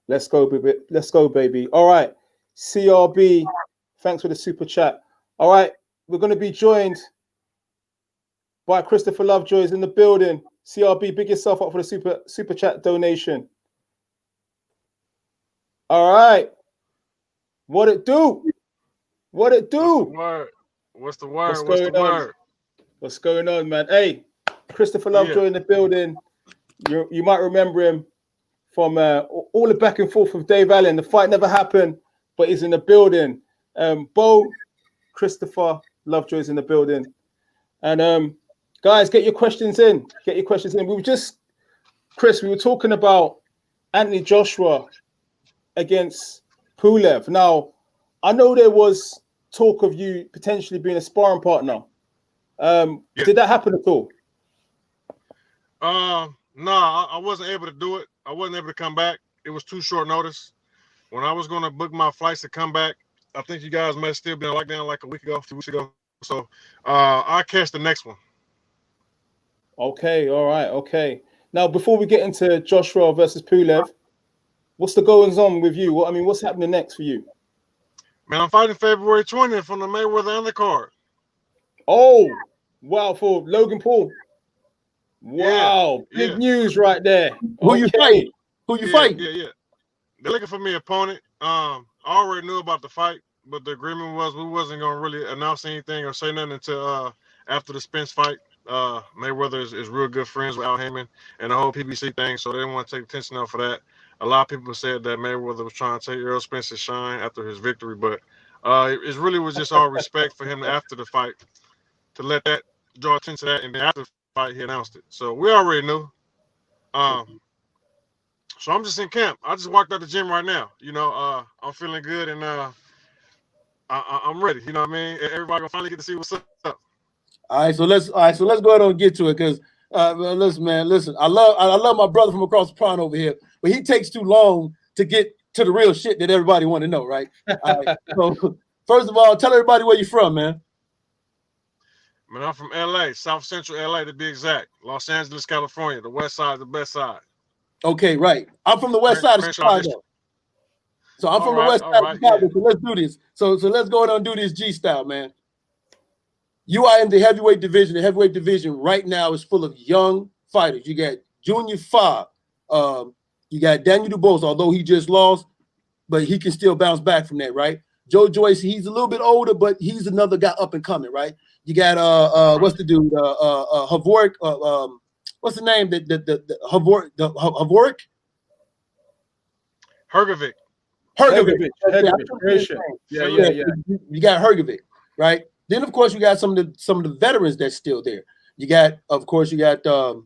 Speaker 1: Let's go, baby. Let's go, baby. All right. CRB, thanks for the super chat. All right. We're going to be joined by Christopher Lovejoy in the building. CRB, big yourself up for the super chat donation. All right. What it do? What it do?
Speaker 3: What's the word?
Speaker 1: What's going on, man? Hey, Christopher Lovejoy in the building. You might remember him from all the back and forth with Dave Allen. The fight never happened, but he's in the building. Bo, Christopher Lovejoy's in the building. And guys, get your questions in. Get your questions in. We were talking about Anthony Joshua against Pulev. Now, I know there was talk of you potentially being a sparring partner. Did that happen at all?
Speaker 3: No, I wasn't able to do it. I wasn't able to come back. It was too short notice. When I was going to book my flights to come back, I think you guys might still be in lockdown like a week ago, 2 weeks ago. So I'll catch the next one.
Speaker 1: Okay, all right, okay. Now, before we get into Joshua versus Pulev, what's the goings on with you? What's happening next for you?
Speaker 3: Man, I'm fighting February 20th on the Mayweather undercard.
Speaker 1: Oh, wow, for Logan Paul. Wow, big news right there.
Speaker 2: Who you fighting? Who you fighting?
Speaker 3: Yeah. They're looking for me opponent. I already knew about the fight, but the agreement was we wasn't going to really announce anything or say nothing until after the Spence fight. Mayweather is real good friends with Al Heyman and the whole PBC thing, so they didn't want to take attention off of that. A lot of people said that Mayweather was trying to take Errol Spence's shine after his victory, but it really was just all respect for him after the fight to let that draw attention to that, and then after the fight he announced it. So we already knew. So I'm just in camp. I just walked out the gym right now. You know, I'm feeling good and I'm ready. You know what I mean? Everybody gonna finally get to see what's up.
Speaker 2: All right, so let's go ahead and get to it because listen. I love my brother from across the pond over here, but he takes too long to get to the real shit that everybody want to know, right? All right, so first of all, tell everybody where you're from, man.
Speaker 3: Man, I'm from LA, South Central LA to be exact. Los Angeles, California. The west side, the best side.
Speaker 2: Okay, right. I'm from the west side of Chicago. So I'm from the west side of Chicago. So let's do this. So let's go ahead and do this G style, man. You are in the heavyweight division. The heavyweight division right now is full of young fighters. You got Junior Fa. You got Daniel Dubois, although he just lost, but he can still bounce back from that, right? Joe Joyce, he's a little bit older, but he's another guy up and coming, right? You got what's the dude? Havoric. What's the name? The Havoric?
Speaker 3: Hergovic.
Speaker 1: Yeah.
Speaker 2: You got Hergovic, right? Then of course you got some of the veterans that's still there. You got Dylan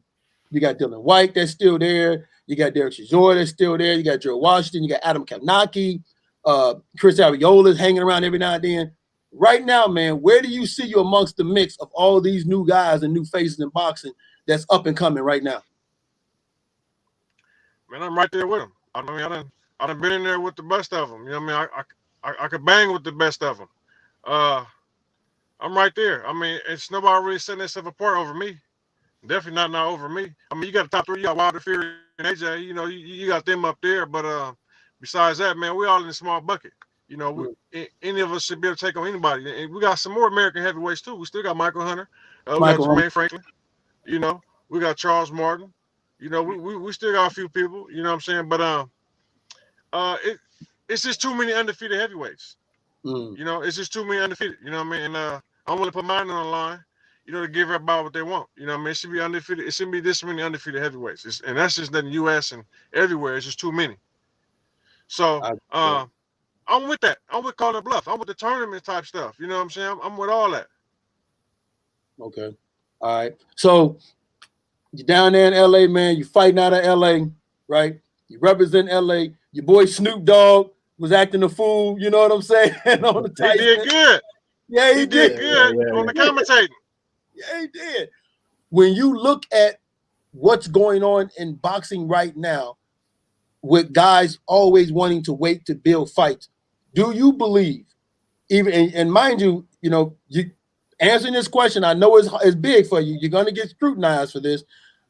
Speaker 2: White that's still there. You got Derek Chisora that's still there. You got Joe Washington. You got Adam Kalnaki. Chris Ariola's hanging around every now and then. Right now, man, where do you see you amongst the mix of all these new guys and new faces in boxing that's up and coming right now?
Speaker 3: Man, I'm right there with him. I mean, I done been in there with the best of them. You know what I mean? I could bang with the best of them. I'm right there. I mean, it's nobody really setting themselves apart over me. Definitely not over me. I mean, you got the top three. You got Wilder, Fury, and AJ. You know, you got them up there. But besides that, man, we all in a small bucket. You know, any of us should be able to take on anybody. And we got some more American heavyweights too. We still got Michael Hunter. We got Jermaine Franklin. You know, we got Charles Martin. You know, we still got a few people. You know what I'm saying? But it's just too many undefeated heavyweights. You know, it's just too many undefeated. You know what I mean? And I'm willing to put mine on the line. You know, to give everybody what they want. You know what I mean? It should be undefeated. It shouldn't be this many undefeated heavyweights. And that's just in the U.S. and everywhere. It's just too many. So I'm with that. I'm with calling bluff. I'm with the tournament type stuff. You know what I'm saying? I'm with all that.
Speaker 2: Okay. All right. So you're down there in L.A., man. You're fighting out of L.A., right? You represent L.A. Your boy Snoop Dogg was acting a fool. You know what I'm saying? On the
Speaker 3: He did good.
Speaker 2: Yeah,
Speaker 3: he did good on the commentating.
Speaker 2: Yeah, he did. When you look at what's going on in boxing right now, with guys always wanting to wait to build fights, do you believe, even and mind you, you know, you answering this question, I know it's big for you. You're going to get scrutinized for this,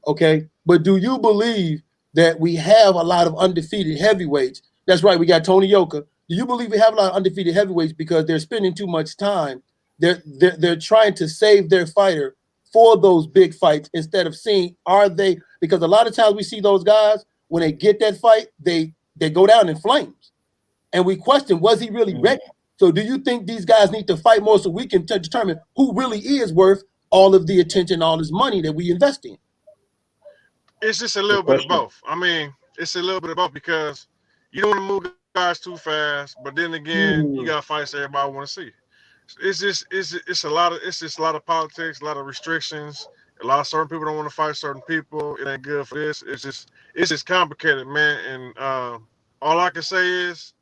Speaker 2: okay? But do you believe that we have a lot of undefeated heavyweights? That's right, we got Tony Yoka. Do you believe we have a lot of undefeated heavyweights because they're spending too much time? They're trying to save their fighter for those big fights instead of seeing, are they, because a lot of times we see those guys, when they get that fight, they go down in flames. And we question, was he really ready? So do you think these guys need to fight more so we can determine who really is worth all of the attention, all this money that we invest in?
Speaker 3: It's just a little bit of both. I mean, it's a little bit of both because you don't want to move guys too fast, but then again, you got fights everybody want to see. It's just a lot of politics, a lot of restrictions. A lot of certain people don't want to fight certain people. It ain't good for this. It's just complicated, man. And all I can say is,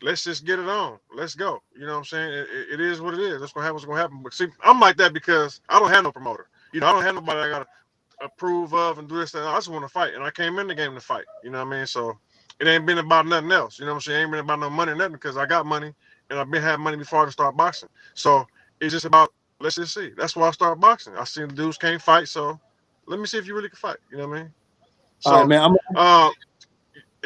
Speaker 3: let's just get it on. Let's go. You know what I'm saying? It is what it is. That's gonna happen. What's gonna happen. But see, I'm like that because I don't have no promoter. You know, I don't have nobody I gotta approve of and do this. I just want to fight, and I came in the game to fight. You know what I mean? So it ain't been about nothing else. You know what I'm saying? It ain't been about no money, nothing, because I got money. And I've been having money before I start boxing. So it's just about, let's just see. That's why I started boxing. I seen the dudes can't fight, so let me see if you really can fight. You know what I mean? So,
Speaker 2: all right, man.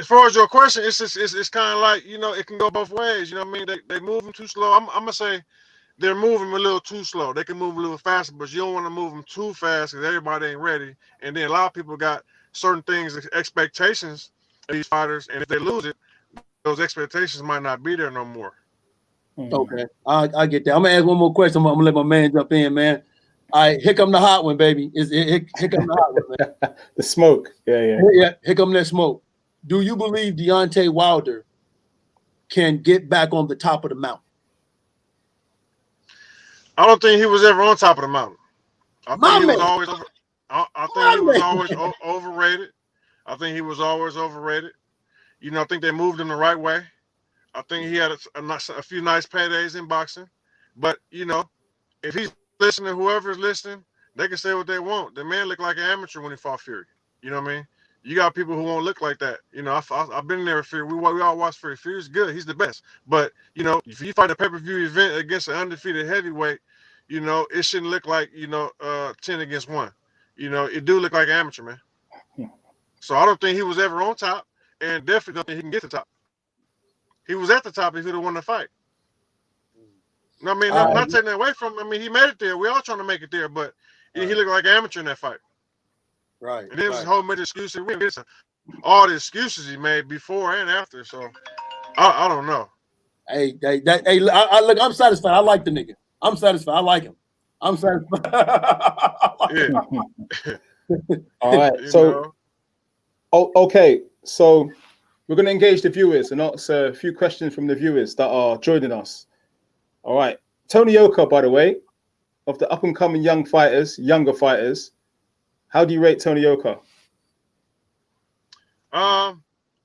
Speaker 3: as far as your question, it's kind of like, you know, it can go both ways. You know what I mean? They moving too slow. I'm gonna say they're moving a little too slow. They can move a little faster, but you don't want to move them too fast because everybody ain't ready. And then a lot of people got certain things, expectations of these fighters, and if they lose it, those expectations might not be there no more.
Speaker 2: Okay, I get that. I'm gonna ask one more question. I'm gonna let my man jump in, man. All right, here come the hot one, baby. Here come the hot one, man.
Speaker 1: The smoke. Yeah.
Speaker 2: Here come that smoke. Do you believe Deontay Wilder can get back on the top of the mountain?
Speaker 3: I don't think he was ever on top of the mountain. I think he was always overrated. I think he was always overrated. You know, I think they moved him the right way. I think he had a few nice paydays in boxing. But, you know, if he's listening, whoever's listening, they can say what they want. The man looked like an amateur when he fought Fury. You know what I mean? You got people who won't look like that. You know, I've been there with Fury. We all watch Fury. Fury's good. He's the best. But, you know, if you fight a pay-per-view event against an undefeated heavyweight, you know, it shouldn't look like, you know, 10 against 1. You know, it do look like an amateur, man. So I don't think he was ever on top, and definitely don't think he can get to the top. He was at the top if he'd have won the fight. No, I mean, not taking that away from him. I mean, he made it there. We all trying to make it there, but he looked like an amateur in that fight.
Speaker 2: Right.
Speaker 3: And then his whole made excuses. We get all the excuses he made before and after. So I don't know.
Speaker 2: Hey, look, I'm satisfied. I like the nigga. I'm satisfied. I like him. I'm satisfied.
Speaker 1: All right. So, okay. So we're going to engage the viewers and answer a few questions from the viewers that are joining us. All right. Tony Yoka, by the way, of the up-and-coming younger fighters, how do you rate Tony Yoka?
Speaker 3: I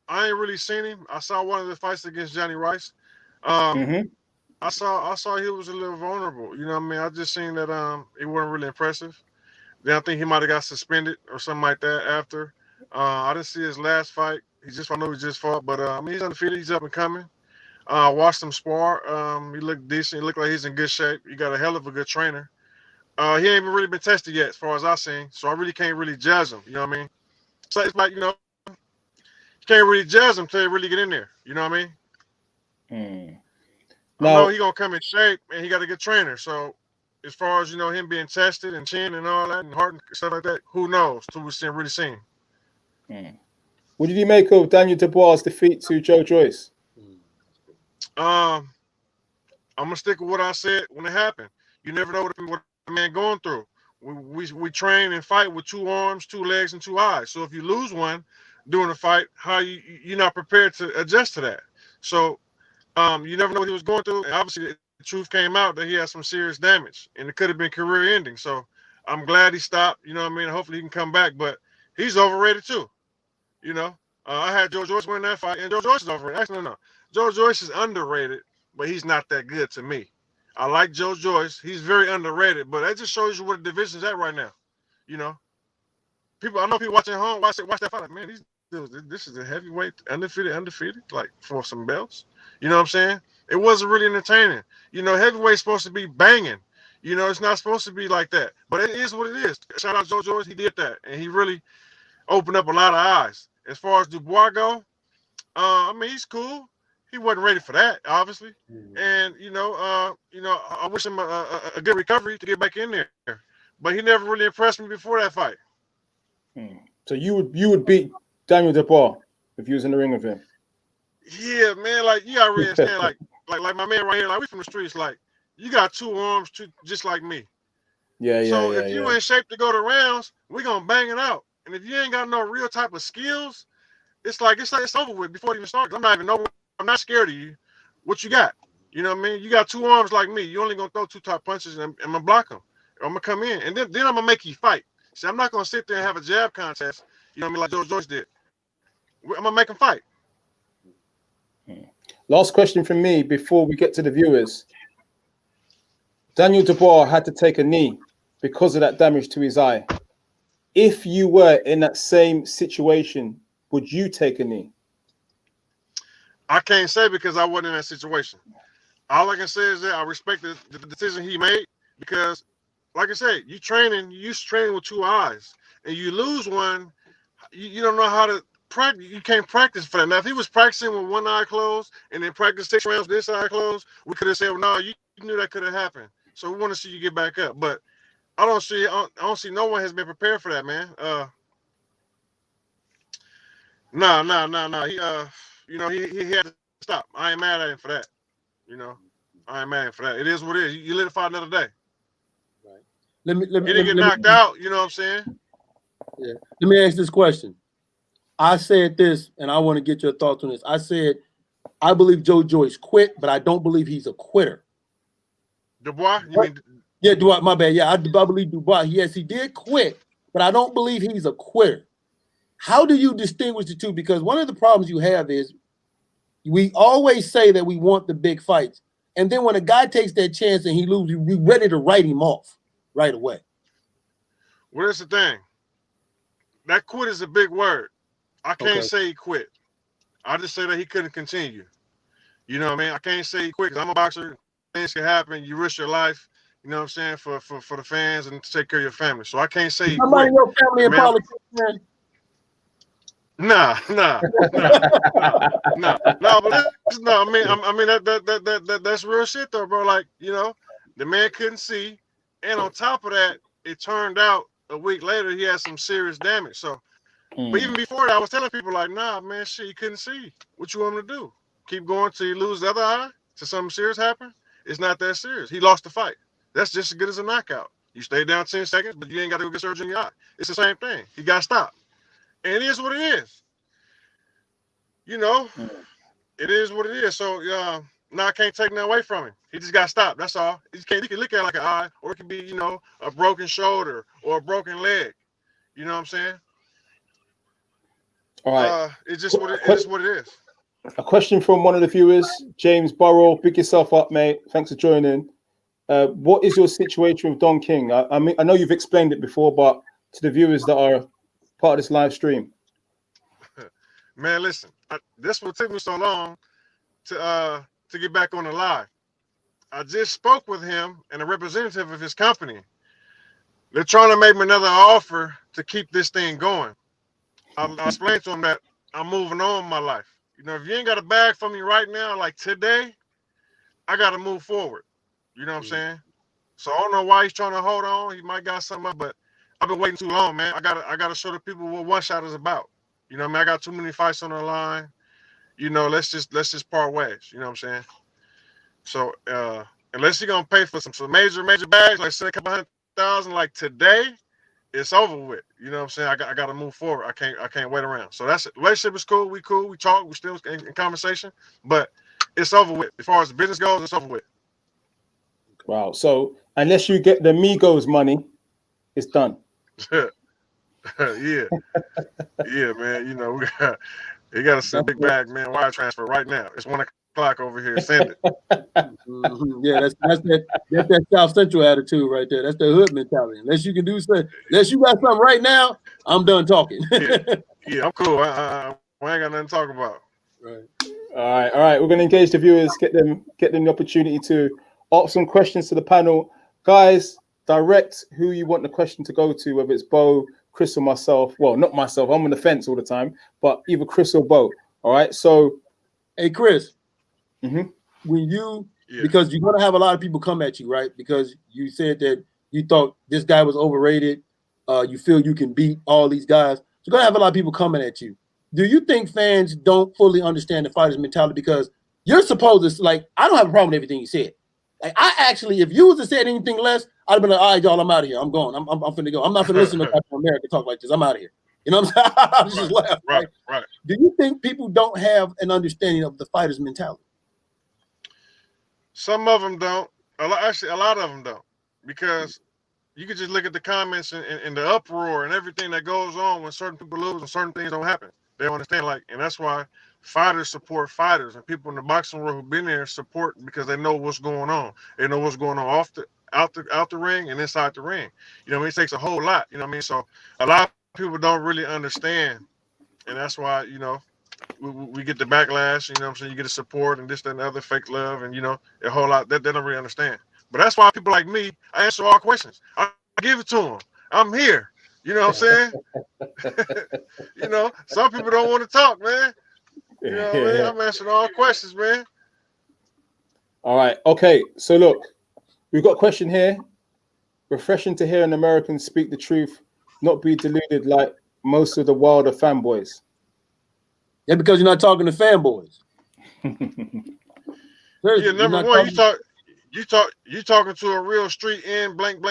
Speaker 3: ain't really seen him. I saw one of the fights against Johnny Rice. I saw he was a little vulnerable. You know what I mean? I just seen that it wasn't really impressive. Then I think he might have got suspended or something like that after. I didn't see his last fight. I know he just fought, but I mean, he's undefeated. He's up and coming. Watched him spar. He looked decent. He looked like he's in good shape. He got a hell of a good trainer. He ain't even really been tested yet, as far as I've seen. So I really can't really judge him. You know what I mean? So it's like, you can't really judge him until you really get in there. You know what I mean? I know he gonna come in shape, and he got a good trainer. So as far as him being tested and chin and all that and heart and stuff like that, who knows? Till we really seen.
Speaker 1: What did you make of Daniel Dubois' defeat to Joe Joyce?
Speaker 3: I'm gonna stick with what I said when it happened. You never know what a man going through. We train and fight with 2 arms, 2 legs, and 2 eyes. So if you lose one during the fight, how you're not prepared to adjust to that. So you never know what he was going through. And obviously the truth came out that he had some serious damage, and it could have been career ending. So I'm glad he stopped. You know what I mean? Hopefully he can come back, but he's overrated too. I had Joe Joyce win that fight, and Joe Joyce is overrated. Actually, no. Joe Joyce is underrated, but he's not that good to me. I like Joe Joyce. He's very underrated, but that just shows you where the division's at right now. I know people watching at home watch that fight. Like, man, this is a heavyweight, undefeated, like for some belts. You know what I'm saying? It wasn't really entertaining. Heavyweight's supposed to be banging. It's not supposed to be like that, but it is what it is. Shout out Joe Joyce. He did that, and he really opened up a lot of eyes. As far as Dubois go, I mean, he's cool. He wasn't ready for that, obviously. And I wish him a good recovery to get back in there. But he never really impressed me before that fight.
Speaker 1: So you would beat Daniel Dubois if you was in the ring with him?
Speaker 3: Yeah, man. Like, you gotta really understand, like my man right here. Like, we from the streets. Like, you got 2 arms, just like me. So if you in shape to go to rounds, we gonna bang it out. And if you ain't got no real type of skills, it's over with before it even starts. I'm not scared of you. What you got? You know what I mean? You got 2 arms like me. You only gonna throw 2 top punches, and I'm gonna block them. Or I'm gonna come in, and then I'm gonna make you fight. See, I'm not gonna sit there and have a jab contest. You know what I mean? Like Joe Joyce did. I'm gonna make him fight.
Speaker 1: Last question from me before we get to the viewers. Daniel Dubois had to take a knee because of that damage to his eye. If you were in that same situation, would you take a knee?
Speaker 3: I can't say because I wasn't in that situation. All I can say is that I respect the decision he made because, like I said, you used to training with 2 eyes, and you lose one, you don't know how to practice. You can't practice for that. Now, if he was practicing with 1 eye closed and then practice 6 rounds with this eye closed, we could have said, well, no, you knew that could have happened. So we want to see you get back up. But I don't see no one has been prepared for that, man. No. He had to stop. I ain't mad at him for that. I ain't mad at him for that. It is what it is. You live to fight another day.
Speaker 2: Right. Let me
Speaker 3: get knocked out. You know what I'm saying?
Speaker 2: Yeah. Let me ask this question. I said this, and I want to get your thoughts on this. I said, I believe Joe Joyce quit, but I don't believe he's a quitter.
Speaker 3: Dubois? You mean?
Speaker 2: Yeah, Dubois, my bad. Yeah, I believe Dubois. Yes, he did quit, but I don't believe he's a quitter. How do you distinguish the two? Because one of the problems you have is we always say that we want the big fights. And then when a guy takes that chance and he loses, we're ready to write him off right away.
Speaker 3: Well, that's the thing. That quit is a big word. I can't say he quit. I just say that he couldn't continue. You know what I mean? I can't say he quit because I'm a boxer. Things can happen. You risk your life, you know what I'm saying, for the fans and to take care of your family. So I can't say he quit.
Speaker 2: Your family in politics, man.
Speaker 3: Nah. But I mean that's real shit though, bro. Like, the man couldn't see, and on top of that, it turned out a week later he had some serious damage. So, but even before that, I was telling people like, nah, man, shit, you couldn't see. What you want me to do? Keep going till you lose the other eye? Till something serious happen? It's not that serious. He lost the fight. That's just as good as a knockout. You stay down 10 seconds, but you ain't got to go get surgery in your eye. It's the same thing. He got stopped. And it is what it is. It is what it is. So now I can't take that away from him. He just got stopped. That's all. He can look at it like an eye, or it can be, a broken shoulder or a broken leg. You know what I'm saying?
Speaker 1: All right.
Speaker 3: It's just what it is.
Speaker 1: A question from one of the viewers, James Burrow. Pick yourself up, mate. Thanks for joining. What is your situation with Don King? I mean, I know you've explained it before, but to the viewers that are part of this live stream.
Speaker 3: Man, listen, this will take me so long to get back on the live. I just spoke with him and a representative of his company. They're trying to make me another offer to keep this thing going. I explained to him that I'm moving on in my life. You know, if you ain't got a bag for me right now, like today, I got to move forward. You know what I'm saying? So I don't know why he's trying to hold on. He might got something up, but I've been waiting too long, man. I gotta show the people what one shot is about. You know what I mean? I got too many fights on the line. You know, let's just part ways. You know what I'm saying? So unless you're gonna pay for some major bags, like say a couple $100,000, like today, it's over with. You know what I'm saying? I got to move forward. I can't wait around. So that's it. Relationship is cool. We cool. We talk. We still in conversation, but it's over with. As far as the business goes, it's over with.
Speaker 1: Wow. So unless you get the Migos money, it's done.
Speaker 3: Yeah, yeah, man. You know, you got to send a big bag, man. Wire transfer right now. It's 1:00 over here. Send it.
Speaker 2: Yeah, that's that South Central attitude right there. That's the hood mentality. Unless you can do something, unless you got something right now, I'm done talking.
Speaker 3: Yeah, I'm cool. I ain't got nothing to talk about.
Speaker 2: Right.
Speaker 1: All right. We're going to engage the viewers, get them the opportunity to ask some questions to the panel. Guys, direct who you want the question to go to, whether it's Bo, Chris, or myself. Well, not myself. I'm on the fence all the time, but either Chris or Bo. All right. So,
Speaker 2: hey, Chris,
Speaker 1: when
Speaker 2: you because you're gonna have a lot of people come at you, right? Because you said that you thought this guy was overrated. You feel you can beat all these guys. You're gonna have a lot of people coming at you. Do you think fans don't fully understand the fighter's mentality? Because you're supposed to, like, I don't have a problem with everything you said. Like, I actually, if you was to say anything less, I'd have been like, all right, y'all, I'm out of here. I'm going. I'm finna go. I'm not finna listen to Captain America talk like this. I'm out of here. You know what I'm saying? I just laugh.
Speaker 3: Right.
Speaker 2: Do you think people don't have an understanding of the fighter's mentality?
Speaker 3: Some of them don't. Actually, a lot of them don't. Because you can just look at the comments and the uproar and everything that goes on when certain people lose and certain things don't happen. They don't understand, like, and that's why fighters support fighters, and people in the boxing world who've been there support because they know what's going on. They know what's going on out the ring and inside the ring. You know what I mean? It takes a whole lot. You know what I mean? So a lot of people don't really understand, and that's why, you know, we get the backlash. You know what I'm saying? You get the support and this, that, and the other, fake love, and, you know, a whole lot that they don't really understand. But that's why people like me, I answer all questions. I give it to them. I'm here. You know what I'm saying? You know, some people don't want to talk, man. You know what I mean? I'm answering all questions, man.
Speaker 1: All right. Okay. So look, we've got a question here. Refreshing to hear an American speak the truth, not be deluded like most of the Wilder fanboys.
Speaker 2: Yeah, because you're not talking to fanboys.
Speaker 3: Yeah, number one, you talking to a real street in blank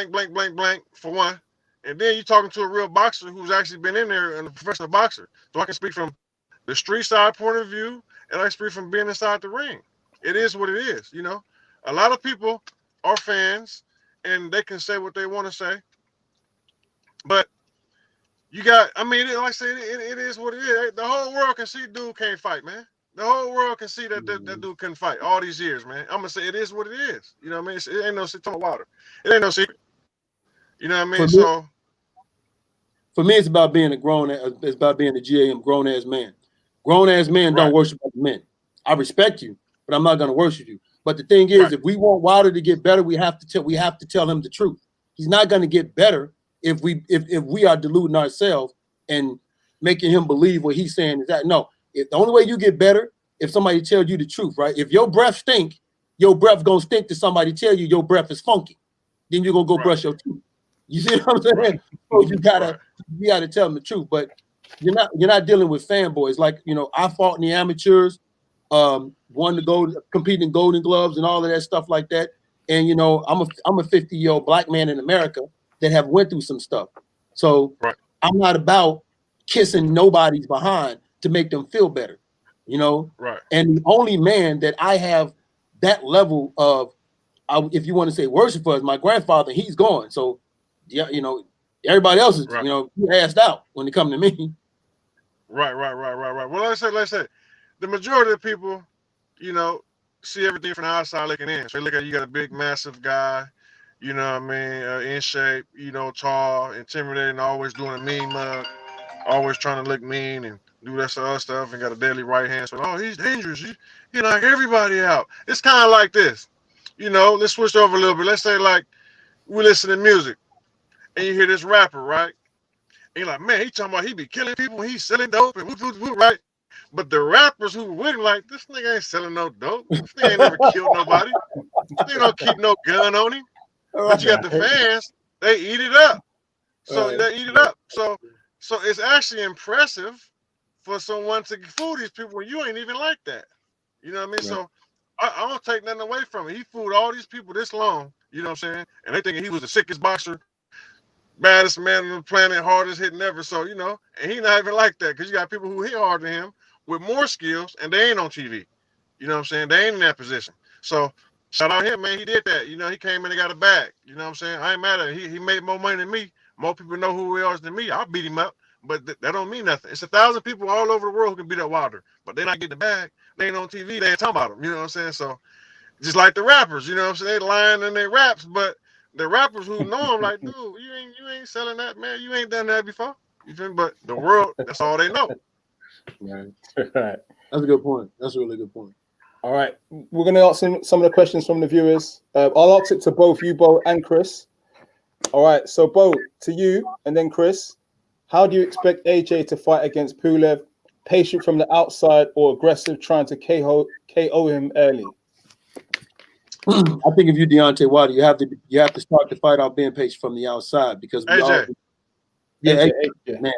Speaker 3: for one. And then you're talking to a real boxer who's actually been in there and a professional boxer. So I can speak from the street side point of view, and I can speak from being inside the ring. It is what it is, you know. A lot of people are fans, and they can say what they want to say. But you got, I mean, like I said, it is what it is. The whole world can see dude can't fight, man. The whole world can see that that dude couldn't fight all these years, man. I'm going to say it is what it is. You know what I mean? It ain't no secret. Talking about water. It ain't no secret. You know what I mean?
Speaker 2: For me, it's about being it's about being a GAM, grown ass man. Grown ass men don't worship other men. I respect you, but I'm not going to worship you. But the thing is, if we want Wilder to get better, we have to tell him the truth. He's not going to get better if we are deluding ourselves and making him believe what he's saying is that. No, the only way you get better if somebody tells you the truth, right? If your breath stink, your breath gonna stink to somebody tell you your breath is funky. Then you're gonna go brush your teeth. You see what I'm saying? So you gotta tell them the truth. But you're not dealing with fanboys. Like, you know, I fought in the amateurs, won the compete in Golden Gloves and all of that stuff like that. And, you know, I'm a 50-year-old black man in America that have went through some stuff. So I'm not about kissing nobody's behind to make them feel better, you know?
Speaker 3: Right.
Speaker 2: And the only man that I have that level of, if you want to say worship for, is my grandfather. He's gone. So, yeah, you know, everybody else is, you know, asked out when they come to me.
Speaker 3: Right. Well, let's say the majority of people, you know, see everything from the outside looking in. So they look at you got a big, massive guy, you know what I mean, in shape, you know, tall, intimidating, always doing a mean mug, always trying to look mean and do that other stuff, and got a deadly right hand. So, oh, he's dangerous. He knock everybody out. It's kind of like this, you know. Let's switch over a little bit. Let's say like we listen to music, and you hear this rapper, right? And you're like, man, he talking about he be killing people, he's selling dope, and whoop, right? But the rappers who were with him, like, this nigga ain't selling no dope. This nigga ain't never killed nobody. This nigga don't keep no gun on him. But you got the fans, they eat it up. So they eat it up. So it's actually impressive for someone to fool these people when you ain't even like that. You know what I mean?
Speaker 2: Right.
Speaker 3: So I don't take nothing away from it. He fooled all these people this long, you know what I'm saying? And they thinking he was the sickest boxer, baddest man on the planet, hardest hitting ever. So, you know, and he not even like that, because you got people who hit harder than him with more skills, and they ain't on TV. You know what I'm saying? They ain't in that position. So shout out him, man. He did that. You know, he came in and got a bag. You know what I'm saying? I ain't mad at it. He made more money than me. More people know who he is than me. I'll beat him up, but that don't mean nothing. It's 1,000 people all over the world who can beat up Wilder, but they not getting the bag. They ain't on TV. They ain't talking about him. You know what I'm saying? So just like the rappers, you know what I'm saying? They lying in their raps, but the rappers who know him, like, dude, you ain't selling that, man. You ain't done that before. You feel me? But the world, that's all they know.
Speaker 2: Right.
Speaker 1: Right.
Speaker 2: That's a good point. That's a really good point.
Speaker 1: All right, we're going to answer some of the questions from the viewers. I'll ask it to both you, Bo, and Chris. All right, so Bo, to you, and then Chris. How do you expect AJ to fight against Pulev? Patient from the outside or aggressive, trying to KO him early?
Speaker 2: I think if you're Deontay Wilder, you have to start the fight out being patient from the outside, because we all,
Speaker 1: AJ.
Speaker 2: man.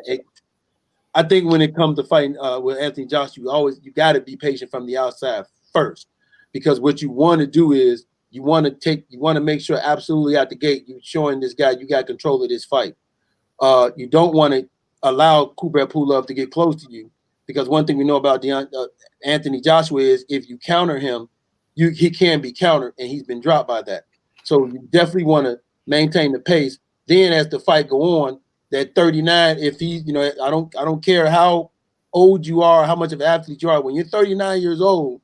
Speaker 2: I think when it comes to fighting with Anthony Joshua, you got to be patient from the outside first, because what you want to do is you want to make sure absolutely out the gate you're showing this guy you got control of this fight. You don't want to allow Kubrat Pulev to get close to you, because one thing we know about Anthony Joshua is if you counter him, he can be countered, and he's been dropped by that. So you definitely want to maintain the pace. Then as the fight go on, that 39, if he, you know, I don't care how old you are, how much of an athlete you are, when you're 39 years old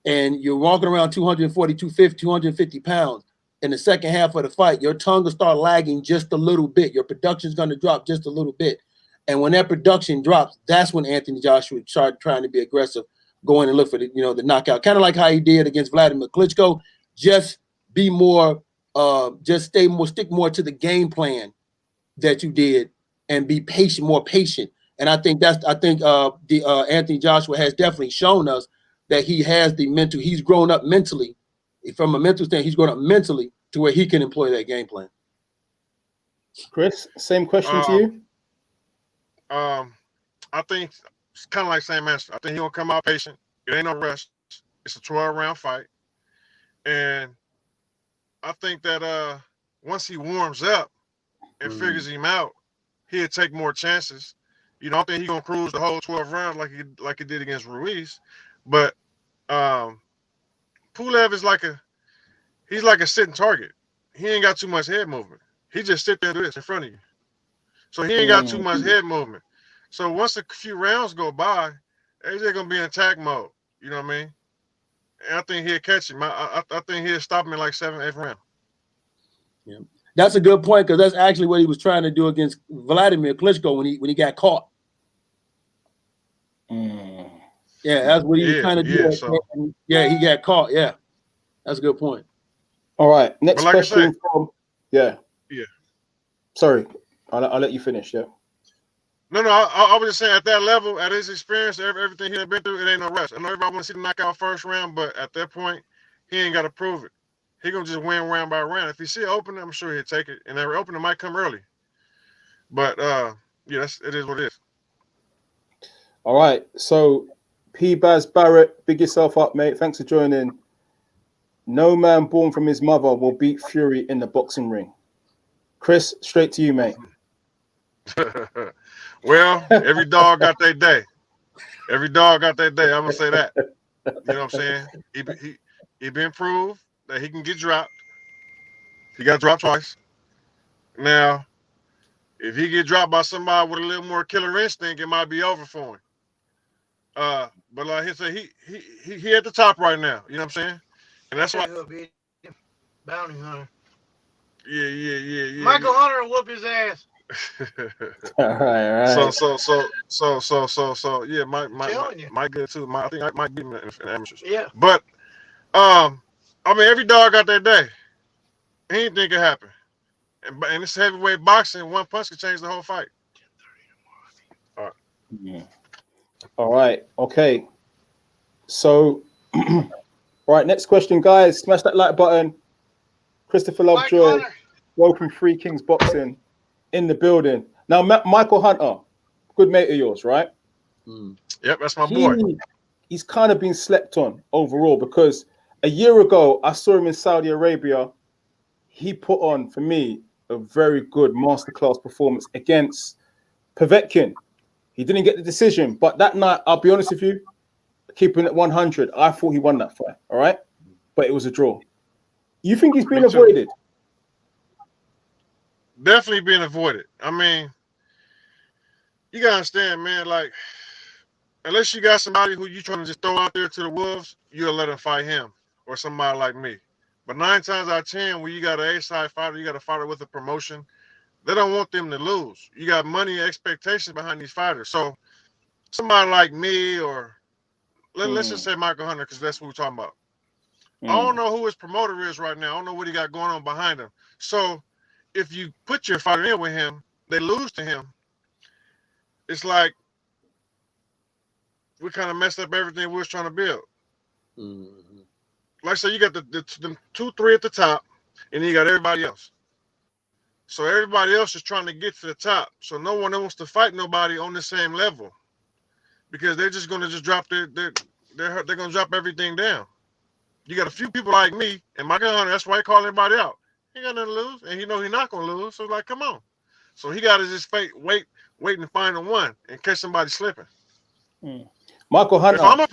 Speaker 2: and you're walking around 240, 250 pounds, in the second half of the fight, your tongue will start lagging just a little bit. Your production's going to drop just a little bit. And when that production drops, that's when Anthony Joshua started trying to be aggressive, go in and look for the knockout. Kind of like how he did against Vladimir Klitschko. Just be more, stick more to the game plan that you did, and be patient, more patient. And I think Anthony Joshua has definitely shown us that he has the mental. He's grown up mentally. From a mental standpoint, he's grown up mentally to where he can employ that game plan.
Speaker 1: Chris, same question to you.
Speaker 3: I think it's kind of like same answer. I think he's gonna come out patient. It ain't no rush. It's a 12-round fight, and I think that once he warms up and figures him out, he'll take more chances. You know, I don't think he's gonna cruise the whole 12 rounds like he did against Ruiz, but Pulev is like a sitting target. He ain't got too much head movement. He just sit there and do this in front of you. So he ain't got too much head movement. So once a few rounds go by, AJ gonna be in attack mode. You know what I mean? And I think he'll catch him. I think he'll stop him in like 7th, 8th round.
Speaker 2: Yeah, that's a good point, because that's actually what he was trying to do against Vladimir Klitschko when he got caught. Yeah, that's what he was trying to do.
Speaker 3: So.
Speaker 2: Yeah, he got caught. Yeah, that's a good point.
Speaker 1: All right, next
Speaker 3: like
Speaker 1: question from
Speaker 3: yeah.
Speaker 1: Sorry, I'll let you finish. Yeah.
Speaker 3: No, I was just saying, at that level, at his experience, everything he had been through, it ain't no rush. I know everybody want to see the knockout first round, but at that point, he ain't got to prove it. He gonna just win round by round. If he see an opening, I'm sure he'll take it, and that opening might come early. But yes, it is what it is.
Speaker 1: All right, so P-Baz Barrett, big yourself up, mate. Thanks for joining. No man born from his mother will beat Fury in the boxing ring. Chris, straight to you, mate.
Speaker 3: Well, every dog got their day. Every dog got their day. I'm gonna say that. You know what I'm saying? He been proved that he can get dropped. He got dropped twice. Now, if he get dropped by somebody with a little more killer instinct, it might be over for But like he said, he at the top right now. You know what I'm saying? And that's why.
Speaker 4: Bounty hunter.
Speaker 3: Yeah.
Speaker 4: Michael Hunter will whoop his ass.
Speaker 1: All right.
Speaker 3: So yeah,
Speaker 4: Telling you.
Speaker 3: Mike good too. I think I might beat him in amateurs.
Speaker 4: Yeah.
Speaker 3: But I mean, every dog got their day. Anything can happen. And it's heavyweight boxing. One punch can change the whole fight. All right.
Speaker 1: Yeah. All right. Okay. So, right. Next question, guys. Smash that like button. Christopher Lovejoy, welcome Three Kings Boxing in the building. Now, Michael Hunter, good mate of yours, right?
Speaker 3: Yep, that's my boy.
Speaker 1: He's kind of been slept on overall because a year ago, I saw him in Saudi Arabia. He put on, for me, a very good masterclass performance against Povetkin. He didn't get the decision, but that night, I'll be honest with you, keeping it 100, I thought he won that fight, all right? But it was a draw. You think he's been avoided?
Speaker 3: Definitely being avoided. I mean, you gotta understand, man, like, unless you got somebody who you trying to just throw out there to the wolves, you'll let him fight him or somebody like me. But 9 times out of 10, when you got an A-side fighter, you got a fighter with a promotion, they don't want them to lose. You got money and expectations behind these fighters. So somebody like me or let's just say Michael Hunter, because that's what we're talking about. I don't know who his promoter is right now. I don't know what he got going on behind him. So if you put your fighter in with him, they lose to him. It's like we kind of messed up everything we was trying to build. Like I said, you got the 2, 3 at the top, and then you got everybody else. So everybody else is trying to get to the top. So no one wants to fight nobody on the same level because they're just going to just drop they're going to drop everything down. You got a few people like me and Michael Hunter. That's why he called everybody out. He got nothing to lose, and he know he's not going to lose. So like, come on. So he got to just wait and find the one in case somebody's slipping.
Speaker 1: Michael Hunter.
Speaker 3: If I'm a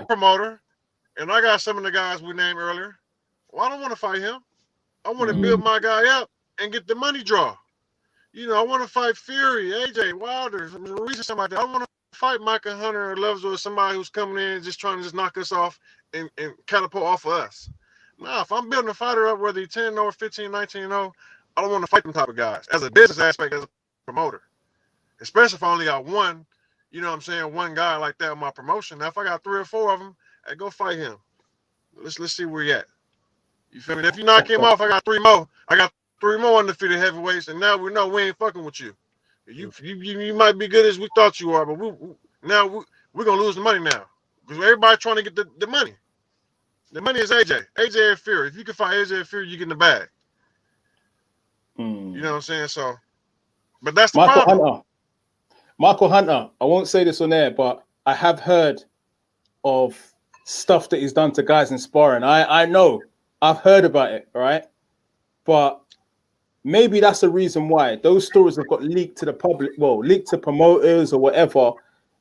Speaker 3: promoter, and I got some of the guys we named earlier, well, I don't want to fight him. I want to build my guy up and get the money draw. You know, I want to fight Fury, AJ, Wilder, Reese, something like that. I want to fight Michael Hunter or Lovejoy or somebody who's coming in and just trying to just knock us off and catapult off of us. Nah, if I'm building a fighter up, whether he's 10 or 15, 19 0, I don't want to fight them type of guys as a business aspect, as a promoter. Especially if I only got one, you know what I'm saying, one guy like that in my promotion. Now, if I got 3 or 4 of them, hey, go fight him. Let's see where he at. You feel me? If you knock him off, I got 3 more. I got 3 more undefeated heavyweights, and now we know we ain't fucking with you. You might be good as we thought you are, but we're gonna lose the money now because everybody trying to get the money. The money is AJ and Fury. If you can fight AJ and Fury, you get in the bag. You know what I'm saying? So, but that's the problem.
Speaker 1: Michael Hunter. I won't say this on air, but I have heard of stuff that he's done to guys in sparring. I know. I've heard about it, right? But maybe that's the reason why those stories have got leaked to the public, leaked to promoters or whatever.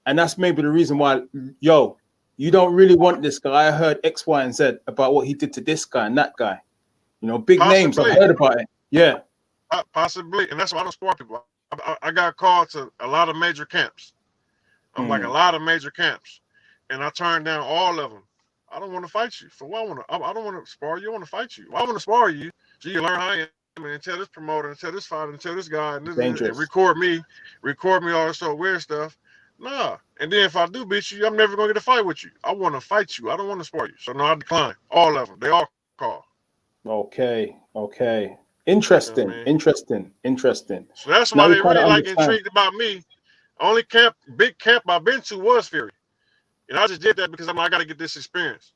Speaker 1: And that's maybe the reason why, you don't really want this guy. I heard X, Y, and Z about what he did to this guy and that guy. You know, big names. I've heard about it. Yeah.
Speaker 3: Possibly. And that's why I don't spar people. I got called to a lot of major camps. I'm like a lot of major camps. And I turned down all of them. I don't want to fight you. For what I don't want to spar you. I want to fight you. I want to spar you so you can learn how I am and tell this promoter and tell this fighter and tell this guy and record me all this sort of weird stuff. Nah. And then if I do beat you, I'm never going to get a fight with you. I want to fight you. I don't want to spar you. So no, I decline. All of them. They all call.
Speaker 1: Okay. Interesting.
Speaker 3: So that's why they really intrigued about me. Only big camp I've been to was Fury. And I just did that because I got to get this experience.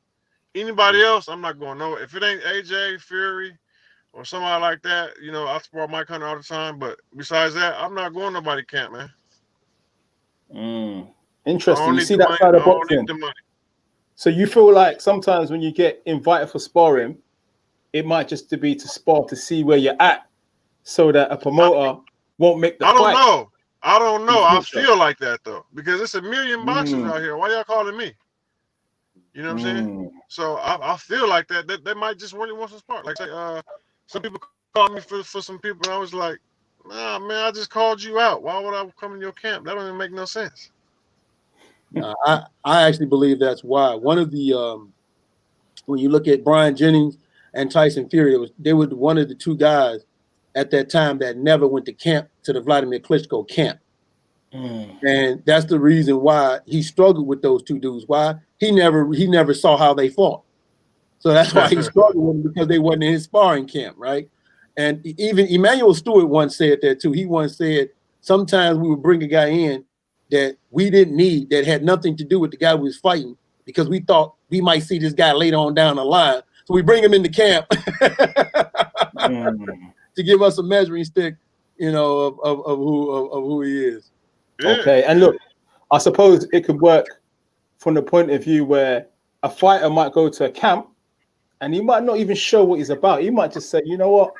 Speaker 3: Anybody else, I'm not going nowhere. If it ain't AJ, Fury, or somebody like that, you know, I spar Mike Hunter all the time. But besides that, I'm not going nobody camp, man.
Speaker 1: Interesting. You see that side of boxing. So you feel like sometimes when you get invited for sparring, it might just be to spar to see where you're at, so that a promoter won't make the fight.
Speaker 3: I don't know. I feel like that though, because it's a million boxers out here. Why y'all calling me? You know what I'm saying? So I feel like that they might just really want some spark. Like say, some people called me for some people, and I was like, nah, man, I just called you out. Why would I come in your camp? That don't even make no sense.
Speaker 2: I actually believe that's why. One of the when you look at Brian Jennings and Tyson Fury, they were one of the two guys at that time that never went to the Vladimir Klitschko camp. And that's the reason why he struggled with those two dudes. Why? He never saw how they fought. So that's why he struggled with them, because they wasn't in his sparring camp, right? And even Emmanuel Stewart once said that too. He once said, sometimes we would bring a guy in that we didn't need, that had nothing to do with the guy we was fighting, because we thought we might see this guy later on down the line. So we bring him into camp to give us a measuring stick, of who he is.
Speaker 3: Yeah.
Speaker 1: Okay, and look, I suppose it could work from the point of view where a fighter might go to a camp and he might not even show what he's about. He might just say, you know what,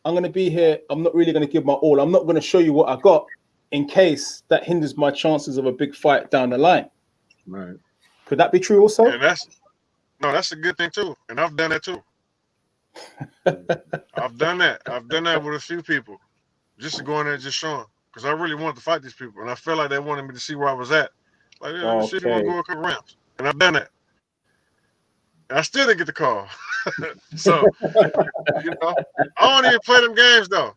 Speaker 1: I'm going to be here. I'm not really going to give my all. I'm not going to show you what I got in case that hinders my chances of a big fight down the line.
Speaker 2: Right.
Speaker 1: Could that be true also?
Speaker 3: And that's a good thing too. And I've done that too. I've done that with a few people, just to go in there and just show them, because I really wanted to fight these people, and I felt like they wanted me to see where I was at. Like, yeah, let me see if you want to go a couple rounds, and I've done that. And I still didn't get the call. So, I don't even play them games though.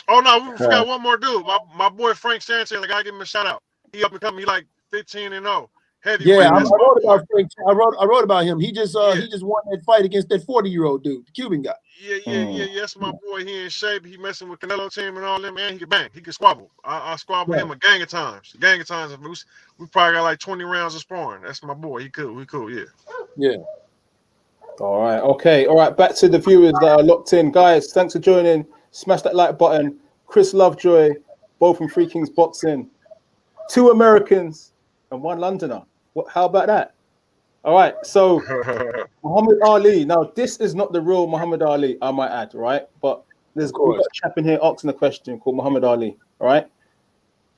Speaker 3: Oh no, we forgot one more dude. My boy Frank Sanchez, I gotta give him a shout out. He up and coming. He like 15-0.
Speaker 2: Yeah, I wrote about Frank. I wrote about him. He just won that fight against that 40-year-old dude, the Cuban guy.
Speaker 3: Yeah. That's my boy. He in shape. He messing with Canelo team and all them. Man, he can bang. He can squabble. I squabble him a gang of times. We probably got like 20 rounds of sparring. That's my boy. He cool. We cool. Yeah.
Speaker 2: Yeah.
Speaker 1: All right. Okay. All right. Back to the viewers that are locked in, guys. Thanks for joining. Smash that like button. Chris Lovejoy, both from Free Kings Boxing. 2 Americans and 1 Londoner. How about that? All right, so Muhammad Ali. Now, this is not the real Muhammad Ali, I might add, right? But there's a chap in here asking a question called Muhammad Ali. All right,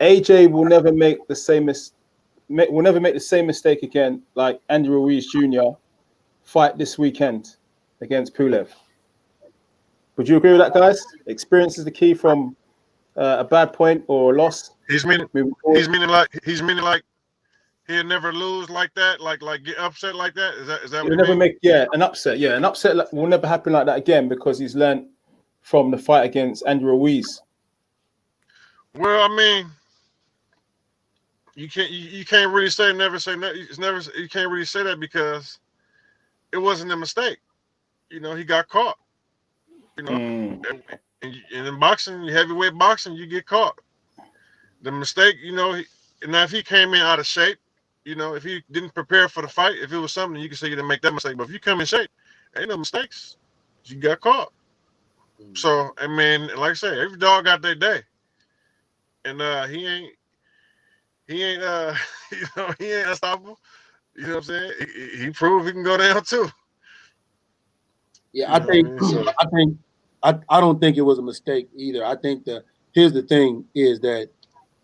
Speaker 1: AJ will never make the same mistake again, like Andy Ruiz Jr. fight this weekend against Pulev. Would you agree with that, guys? Experience is the key from a bad point or a loss.
Speaker 3: He's meaning like he'll never lose like that, like get upset like that. Is that what
Speaker 1: he'll never make an upset? Yeah, an upset will never happen like that again because he's learned from the fight against Andrew Ruiz.
Speaker 3: Well, I mean, you can't really say never say never. You can't really say that because it wasn't a mistake. He got caught. And in boxing, heavyweight boxing, you get caught. The mistake, now if he came in out of shape, if he didn't prepare for the fight, if it was something, you can say you didn't make that mistake. But if you come in shape, ain't no mistakes. You got caught. So, I mean, like I say, every dog got their day. And he ain't he ain't unstoppable. You know what I'm saying? He proved he can go down too.
Speaker 2: Yeah, I don't think it was a mistake either. I think here's the thing is that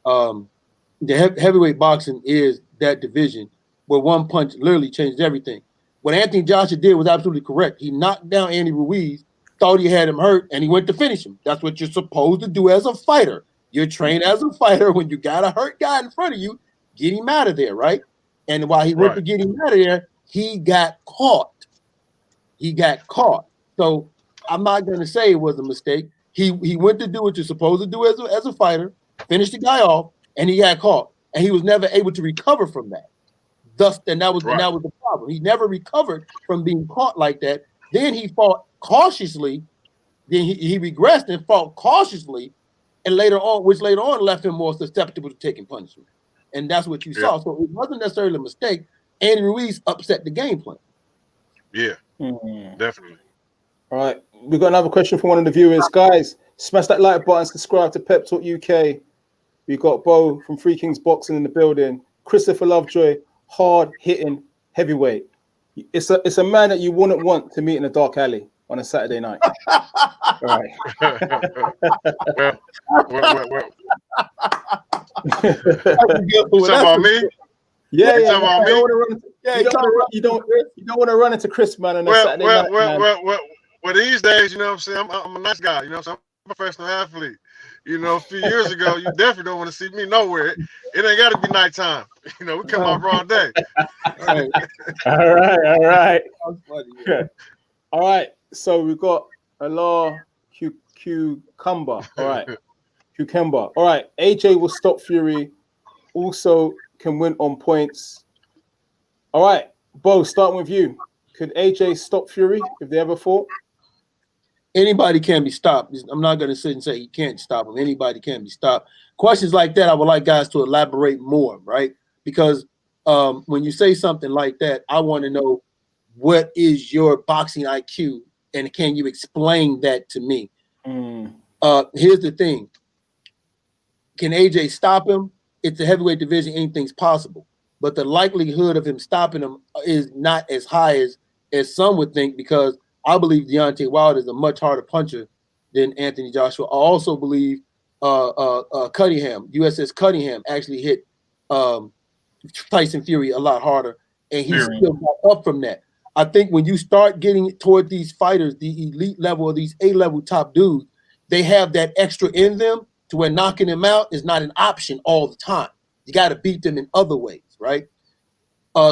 Speaker 2: the heavyweight boxing is that division where one punch literally changed everything. What Anthony Joshua did was absolutely correct. He knocked down Andy Ruiz, thought he had him hurt, and he went to finish him. That's what you're supposed to do as a fighter. You're trained as a fighter. When you got a hurt guy in front of you, get him out of there, right? And while he went to get him out of there, he got caught. So I'm not going to say it was a mistake. He went to do what you're supposed to do as a fighter, finish the guy off, and he got caught. And he was never able to recover from that. That was the problem. He never recovered from being caught like that. Then he fought cautiously. Then he regressed and fought cautiously, and later on left him more susceptible to taking punishment. And that's what you saw. So it wasn't necessarily a mistake. Andy Ruiz upset the game plan.
Speaker 3: Yeah, definitely.
Speaker 1: All right, we've got another question from one of the viewers. Guys, smash that like button, subscribe to Pep Talk UK. We got Bo from Free Kings Boxing in the building. Christopher Lovejoy, hard-hitting heavyweight. It's a man that you wouldn't want to meet in a dark alley on a Saturday night. All right.
Speaker 3: well. Talking about me?
Speaker 1: Yeah.
Speaker 3: Talking about me?
Speaker 1: You don't want to run into Chris, man, on a Saturday night.
Speaker 3: Well, these days, you know what I'm saying? I'm a nice guy, you know what I'm saying? professional athlete. You know, a few years ago, you definitely don't want to see me nowhere. It ain't got to be nighttime. You know, we come out broad day.
Speaker 2: Right.
Speaker 1: All right.
Speaker 2: That's funny, man.
Speaker 1: All right. So we got a law cucumber. All right. Cucumber. All right. AJ will stop Fury. Also can win on points. All right. Bo, starting with you. Could AJ stop Fury if they ever fought?
Speaker 2: Anybody can be stopped. I'm not going to sit and say he can't stop him. Anybody can be stopped. Questions like that, I would like guys to elaborate more, right? Because when you say something like that, I want to know what is your boxing IQ, and can you explain that to me? Here's the thing. Can AJ stop him? It's a heavyweight division. Anything's possible. But the likelihood of him stopping him is not as high as some would think, because I believe Deontay Wilder is a much harder puncher than Anthony Joshua. I also believe Cunningham, USS Cunningham, actually hit Tyson Fury a lot harder, and he still got up from that. I think when you start getting toward these fighters, the elite level of these A-level top dudes, they have that extra in them to where knocking them out is not an option all the time. You got to beat them in other ways, right?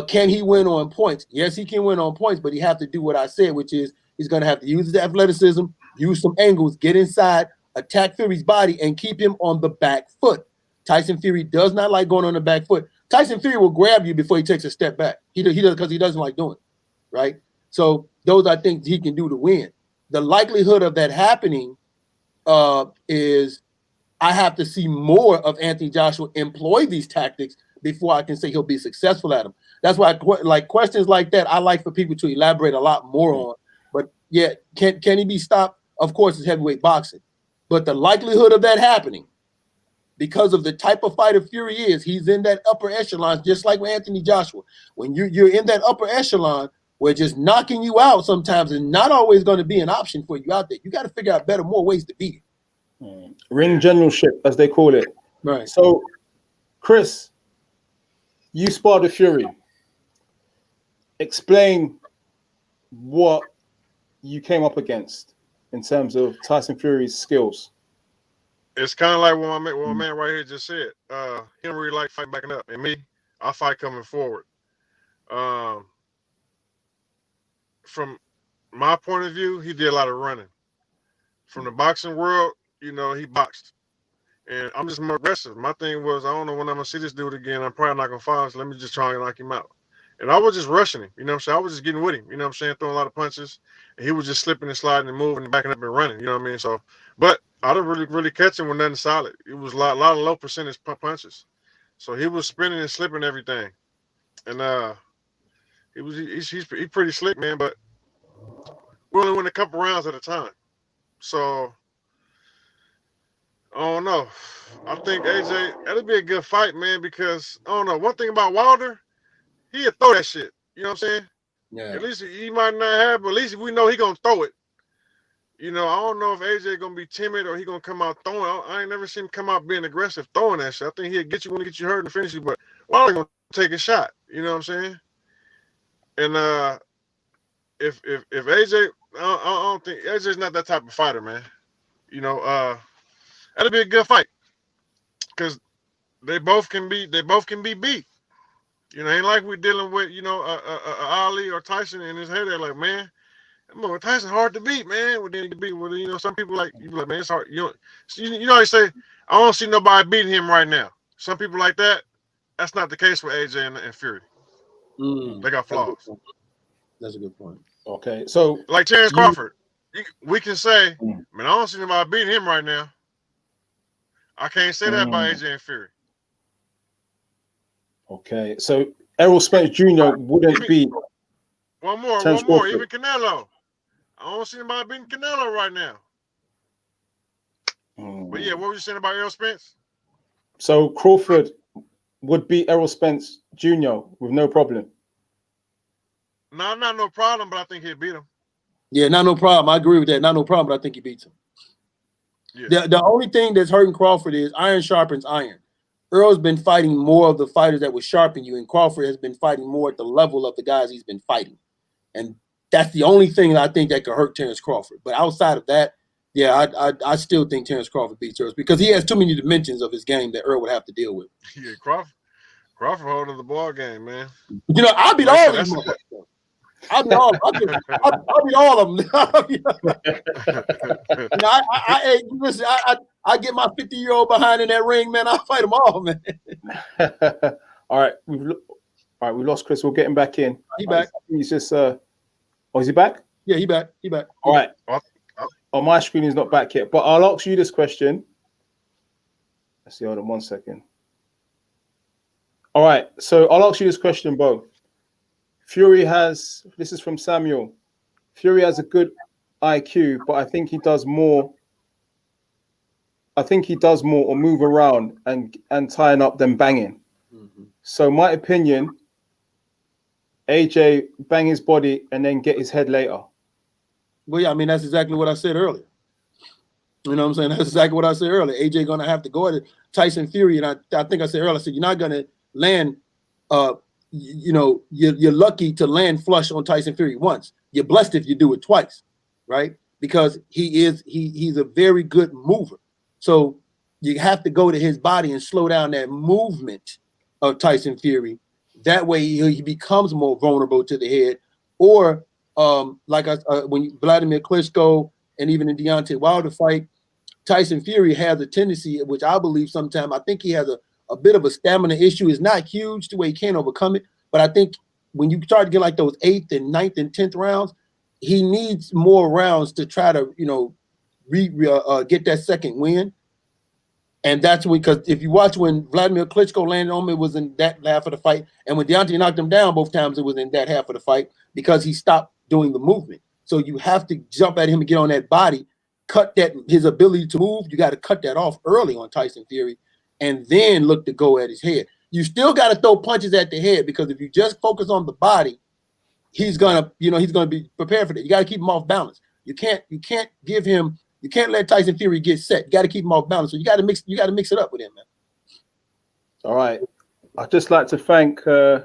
Speaker 2: Can he win on points? Yes, he can win on points, but he have to do what I said, which is he's going to have to use his athleticism, use some angles, get inside, attack Fury's body, and keep him on the back foot. Tyson Fury does not like going on the back foot. Tyson Fury will grab you before he takes a step back. He does, because he doesn't like doing it, right? So those are things he can do to win. The likelihood of that happening is I have to see more of Anthony Joshua employ these tactics before I can say he'll be successful at them. That's why like questions like that, I like for people to elaborate a lot more on. But yeah, can he be stopped? Of course, it's heavyweight boxing. But the likelihood of that happening, because of the type of fighter Fury is, he's in that upper echelon, just like with Anthony Joshua. When you're in that upper echelon, where just knocking you out sometimes is not always going to be an option for you out there. You got to figure out more ways to beat it.
Speaker 1: Ring generalship, as they call it.
Speaker 2: Right.
Speaker 1: So, Chris, you sparred with Fury. Explain what you came up against in terms of Tyson Fury's skills.
Speaker 3: It's kind of like what my man right here just said. He don't really like fighting backing up. And me, I fight coming forward. From my point of view, he did a lot of running. From the boxing world, you know, he boxed. And I'm just more aggressive. My thing was, I don't know when I'm going to see this dude again. I'm probably not going to fight, so let me just try and knock him out. And I was just rushing him. You know what I'm saying? I was just getting with him. You know what I'm saying? Throwing a lot of punches. And he was just slipping and sliding and moving and backing up and running. You know what I mean? So, but I didn't really catch him with nothing solid. It was a lot of low percentage punches. So he was spinning and slipping everything. And he's pretty slick, man. But we only win a couple rounds at a time. So, I don't know. I think AJ, that'll be a good fight, man, because, I don't know. One thing about Wilder, he'll throw that shit. You know what I'm saying?
Speaker 2: Yeah.
Speaker 3: At least he might not have, but at least we know he going to throw it. You know, I don't know if AJ going to be timid or he going to come out throwing. I ain't never seen him come out being aggressive throwing that shit. I think he'll get you when he get you hurt and finish you, but Wilder going to take a shot. You know what I'm saying? And if AJ, I don't think AJ's not that type of fighter, man. You know, that'll be a good fight because they both can be beat. You know, ain't like we're dealing with, you know, Ali or Tyson in his head. They're like, man, Tyson hard to beat, man. Well, then you can beat. Well, you know, some people like you be like, man, it's hard. You know, they say, I don't see nobody beating him right now. Some people like that. That's not the case with AJ and Fury. They got flaws.
Speaker 2: That's a good point.
Speaker 1: Okay, so
Speaker 3: like Terrence Crawford, we can say, man, I don't see nobody beating him right now. I can't say that about AJ and Fury.
Speaker 1: Okay, so Errol Spence Jr. wouldn't beat
Speaker 3: one more. Even Canelo. I don't see anybody beating Canelo right now. But yeah, what were you saying about Errol Spence?
Speaker 1: So Crawford would beat Errol Spence Jr. with no problem.
Speaker 3: No, not no problem, but I think he'd beat him.
Speaker 2: Yeah, not no problem. I agree with that. Not no problem, but I think he beats him. Yeah. The only thing that's hurting Crawford is iron sharpens iron. Earl's been fighting more of the fighters that would sharpen you, and Crawford has been fighting more at the level of the guys he's been fighting. And that's the only thing that I think that could hurt Terrence Crawford. But outside of that, Yeah, I still think Terrence Crawford beats Errol because he has too many dimensions of his game that Errol would have to deal with.
Speaker 3: Yeah, Crawford holding the ball game, man.
Speaker 2: You know, I beat
Speaker 3: Like I
Speaker 2: all
Speaker 3: said,
Speaker 2: these motherfuckers. I beat all. I beat all of them. You know, listen. I get my 50-year-old behind in that ring, man. I fight them all, man.
Speaker 1: All right, we lost Chris. We'll get him back in.
Speaker 2: He back.
Speaker 1: He's just. Oh, is he back?
Speaker 2: Yeah, he back.
Speaker 1: All right. On my screen, he's not back yet. But I'll ask you this question. Let's see. Hold on 1 second. All right. So I'll ask you this question, Bo. Fury has. This is from Samuel. Fury has a good IQ, but I think he does more. Or move around and tying up than banging.
Speaker 2: Mm-hmm.
Speaker 1: So my opinion, AJ bang his body and then get his head later.
Speaker 2: Well, yeah, I mean that's exactly what I said earlier. You know what I'm saying? That's exactly what I said earlier. AJ gonna have to go at it. Tyson Fury, and I think I said earlier, I said you're not gonna land. You know, you're lucky to land flush on Tyson Fury once. You're blessed if you do it twice, right? Because he's a very good mover. So you have to go to his body and slow down that movement of Tyson Fury. That way he becomes more vulnerable to the head. Or when Vladimir Klitschko and even in Deontay Wilder fight, Tyson Fury has a tendency, which I believe sometimes, I think he has a bit of a stamina issue. It's not huge to where he can't overcome it. But I think when you start to get like those 8th and 9th and 10th rounds, he needs more rounds to try to, you know, get that second win. And that's because if you watch when Vladimir Klitschko landed on him, it was in that half of the fight. And when Deontay knocked him down both times, it was in that half of the fight because he stopped doing the movement. So you have to jump at him and get on that body, cut that his ability to move. You got to cut that off early on Tyson Fury and then look to go at his head. You still got to throw punches at the head because if you just focus on the body, he's gonna be prepared for that. You got to keep him off balance. You can't let Tyson Fury get set. You got to keep him off balance. So you got to mix it up with him, man.
Speaker 1: All right. I'd just like to thank Ayla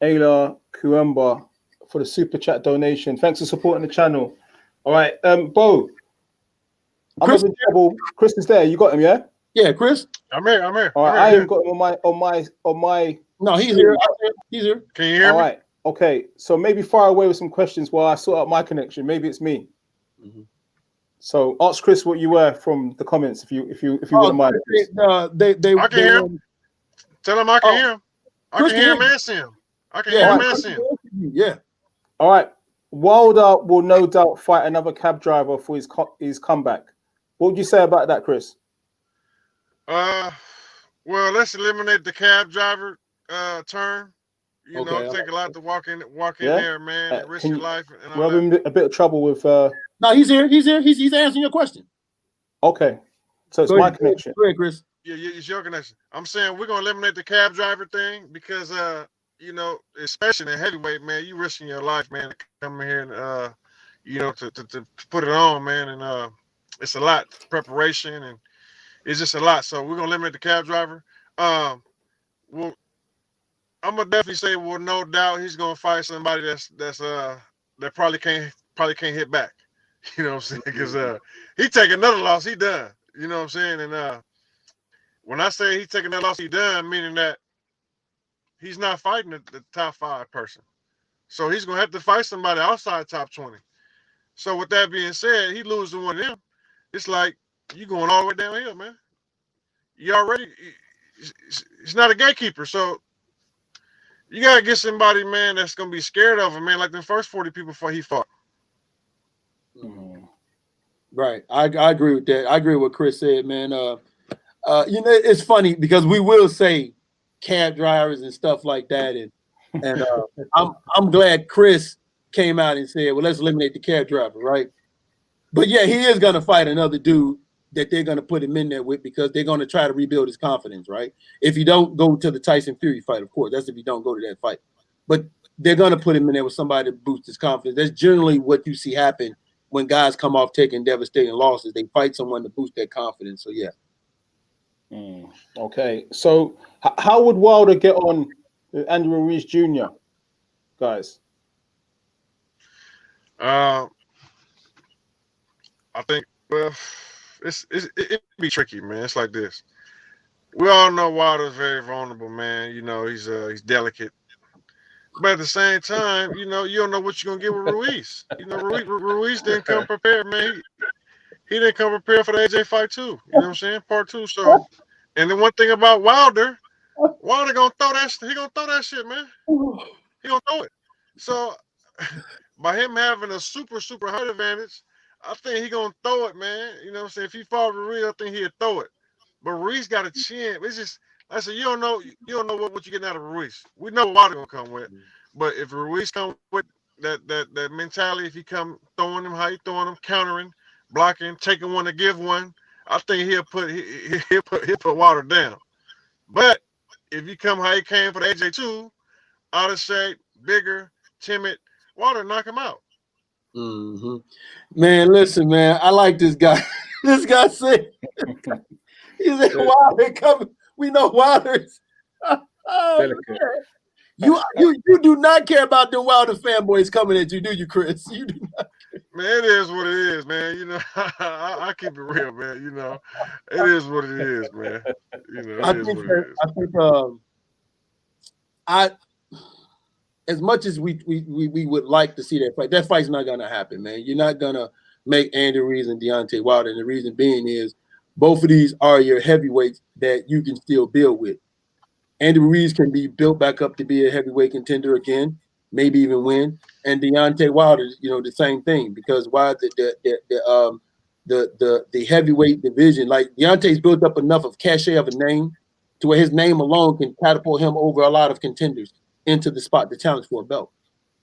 Speaker 1: Kuemba for the super chat donation. Thanks for supporting the channel. All right, Bo.
Speaker 2: Chris,
Speaker 1: I'm in trouble. Chris is there. You got him, yeah?
Speaker 2: Yeah, Chris.
Speaker 3: I'm here.
Speaker 1: All right, I ain't got him on my.
Speaker 2: No, he's here. He's here.
Speaker 3: Can you hear me?
Speaker 1: All right. Okay. So maybe fire away with some questions while I sort out my connection. Maybe it's me.
Speaker 2: Mm-hmm.
Speaker 1: So ask Chris what you were from the comments if you wouldn't mind.
Speaker 2: They
Speaker 3: I can hear him. Tell him I can hear him. I can hear him and see him. I can hear him and see him.
Speaker 2: Yeah.
Speaker 1: All right. Wilder will no doubt fight another cab driver for his comeback. What would you say about that, Chris?
Speaker 3: Well, let's eliminate the cab driver term. You know, take a lot to walk in there, man, and risk your life. And
Speaker 1: we're having a bit of trouble with.
Speaker 2: No, he's here. He's answering your question.
Speaker 1: Okay, so it's my connection.
Speaker 2: Go ahead, Chris.
Speaker 3: Yeah, it's your connection. I'm saying we're gonna eliminate the cab driver thing because you know, especially in heavyweight, man, you risking your life, man, to come here and you know, to put it on, man, and it's a lot preparation and it's just a lot. So we're gonna eliminate the cab driver. Well, I'm gonna definitely say, well, no doubt he's gonna fight somebody that probably can't hit back. You know what I'm saying? Because he take another loss, he done. You know what I'm saying? And when I say he taking that loss, he done, meaning that he's not fighting the top 5 person. So he's gonna have to fight somebody outside top 20. So with that being said, he loses to one of them. It's like you going all the way downhill, man. You already, he's not a gatekeeper, so you gotta get somebody, man, that's gonna be scared of him, man, like the first 40 people before he fought.
Speaker 2: Mm-hmm. Right, I agree with that. I agree with what Chris said, man. You know, it's funny because we will say cab drivers and stuff like that, and I'm glad Chris came out and said, well, let's eliminate the cab driver, right? But yeah, he is gonna fight another dude that they're gonna put him in there with because they're gonna try to rebuild his confidence, right? If you don't go to the Tyson Fury fight, of course, that's if you don't go to that fight. But they're gonna put him in there with somebody to boost his confidence. That's generally what you see happen when guys come off taking devastating losses. They fight someone to boost their confidence. So yeah.
Speaker 1: Okay, so how would Wilder get on with Andy Ruiz Jr., guys?
Speaker 3: I think Well, it be tricky, man. It's like this. We all know Wilder's very vulnerable, man. You know, he's delicate. But at the same time, you know, you don't know what you're gonna get with Ruiz. You know, Ruiz didn't come prepared, man. He didn't come prepared for the AJ fight too. You know what I'm saying? Part 2. So, and the one thing about Wilder gonna throw that. He gonna throw that shit, man. He gonna throw it. So, by him having a super height advantage, I think he gonna throw it, man. You know what I'm saying? If he fought Ruiz, I think he'd throw it. But Ruiz got a chin. It's just, I said, you don't know what you're getting out of Ruiz. We know what Wilder gonna come with, but if Ruiz come with that mentality, if he come throwing him, how he throwing him, countering, blocking, taking one to give one, I think he'll put Wilder down. But if you come how he came for the AJ2, out of shape, bigger, timid, Wilder knock him out.
Speaker 2: Mm-hmm. Man, listen, man, I like this guy. This guy said, he said, Wilder coming. We know Wilder's. Oh, you do not care about the Wilder fanboys coming at you, do you, Chris? You do not.
Speaker 3: Man, it is what it is, man. You know, I keep it real, man. You know, it is what it is, man. You know, it is what it is.
Speaker 2: I think as much as we would like to see that fight's not gonna happen, man. You're not gonna make Andy Ruiz and Deontay Wilder, and the reason being is both of these are your heavyweights that you can still build with. Andy Ruiz can be built back up to be a heavyweight contender again, maybe even win. And Deontay Wilder, you know, the same thing, because why the heavyweight division, like Deontay's built up enough of cachet of a name to where his name alone can catapult him over a lot of contenders into the spot to challenge for a belt.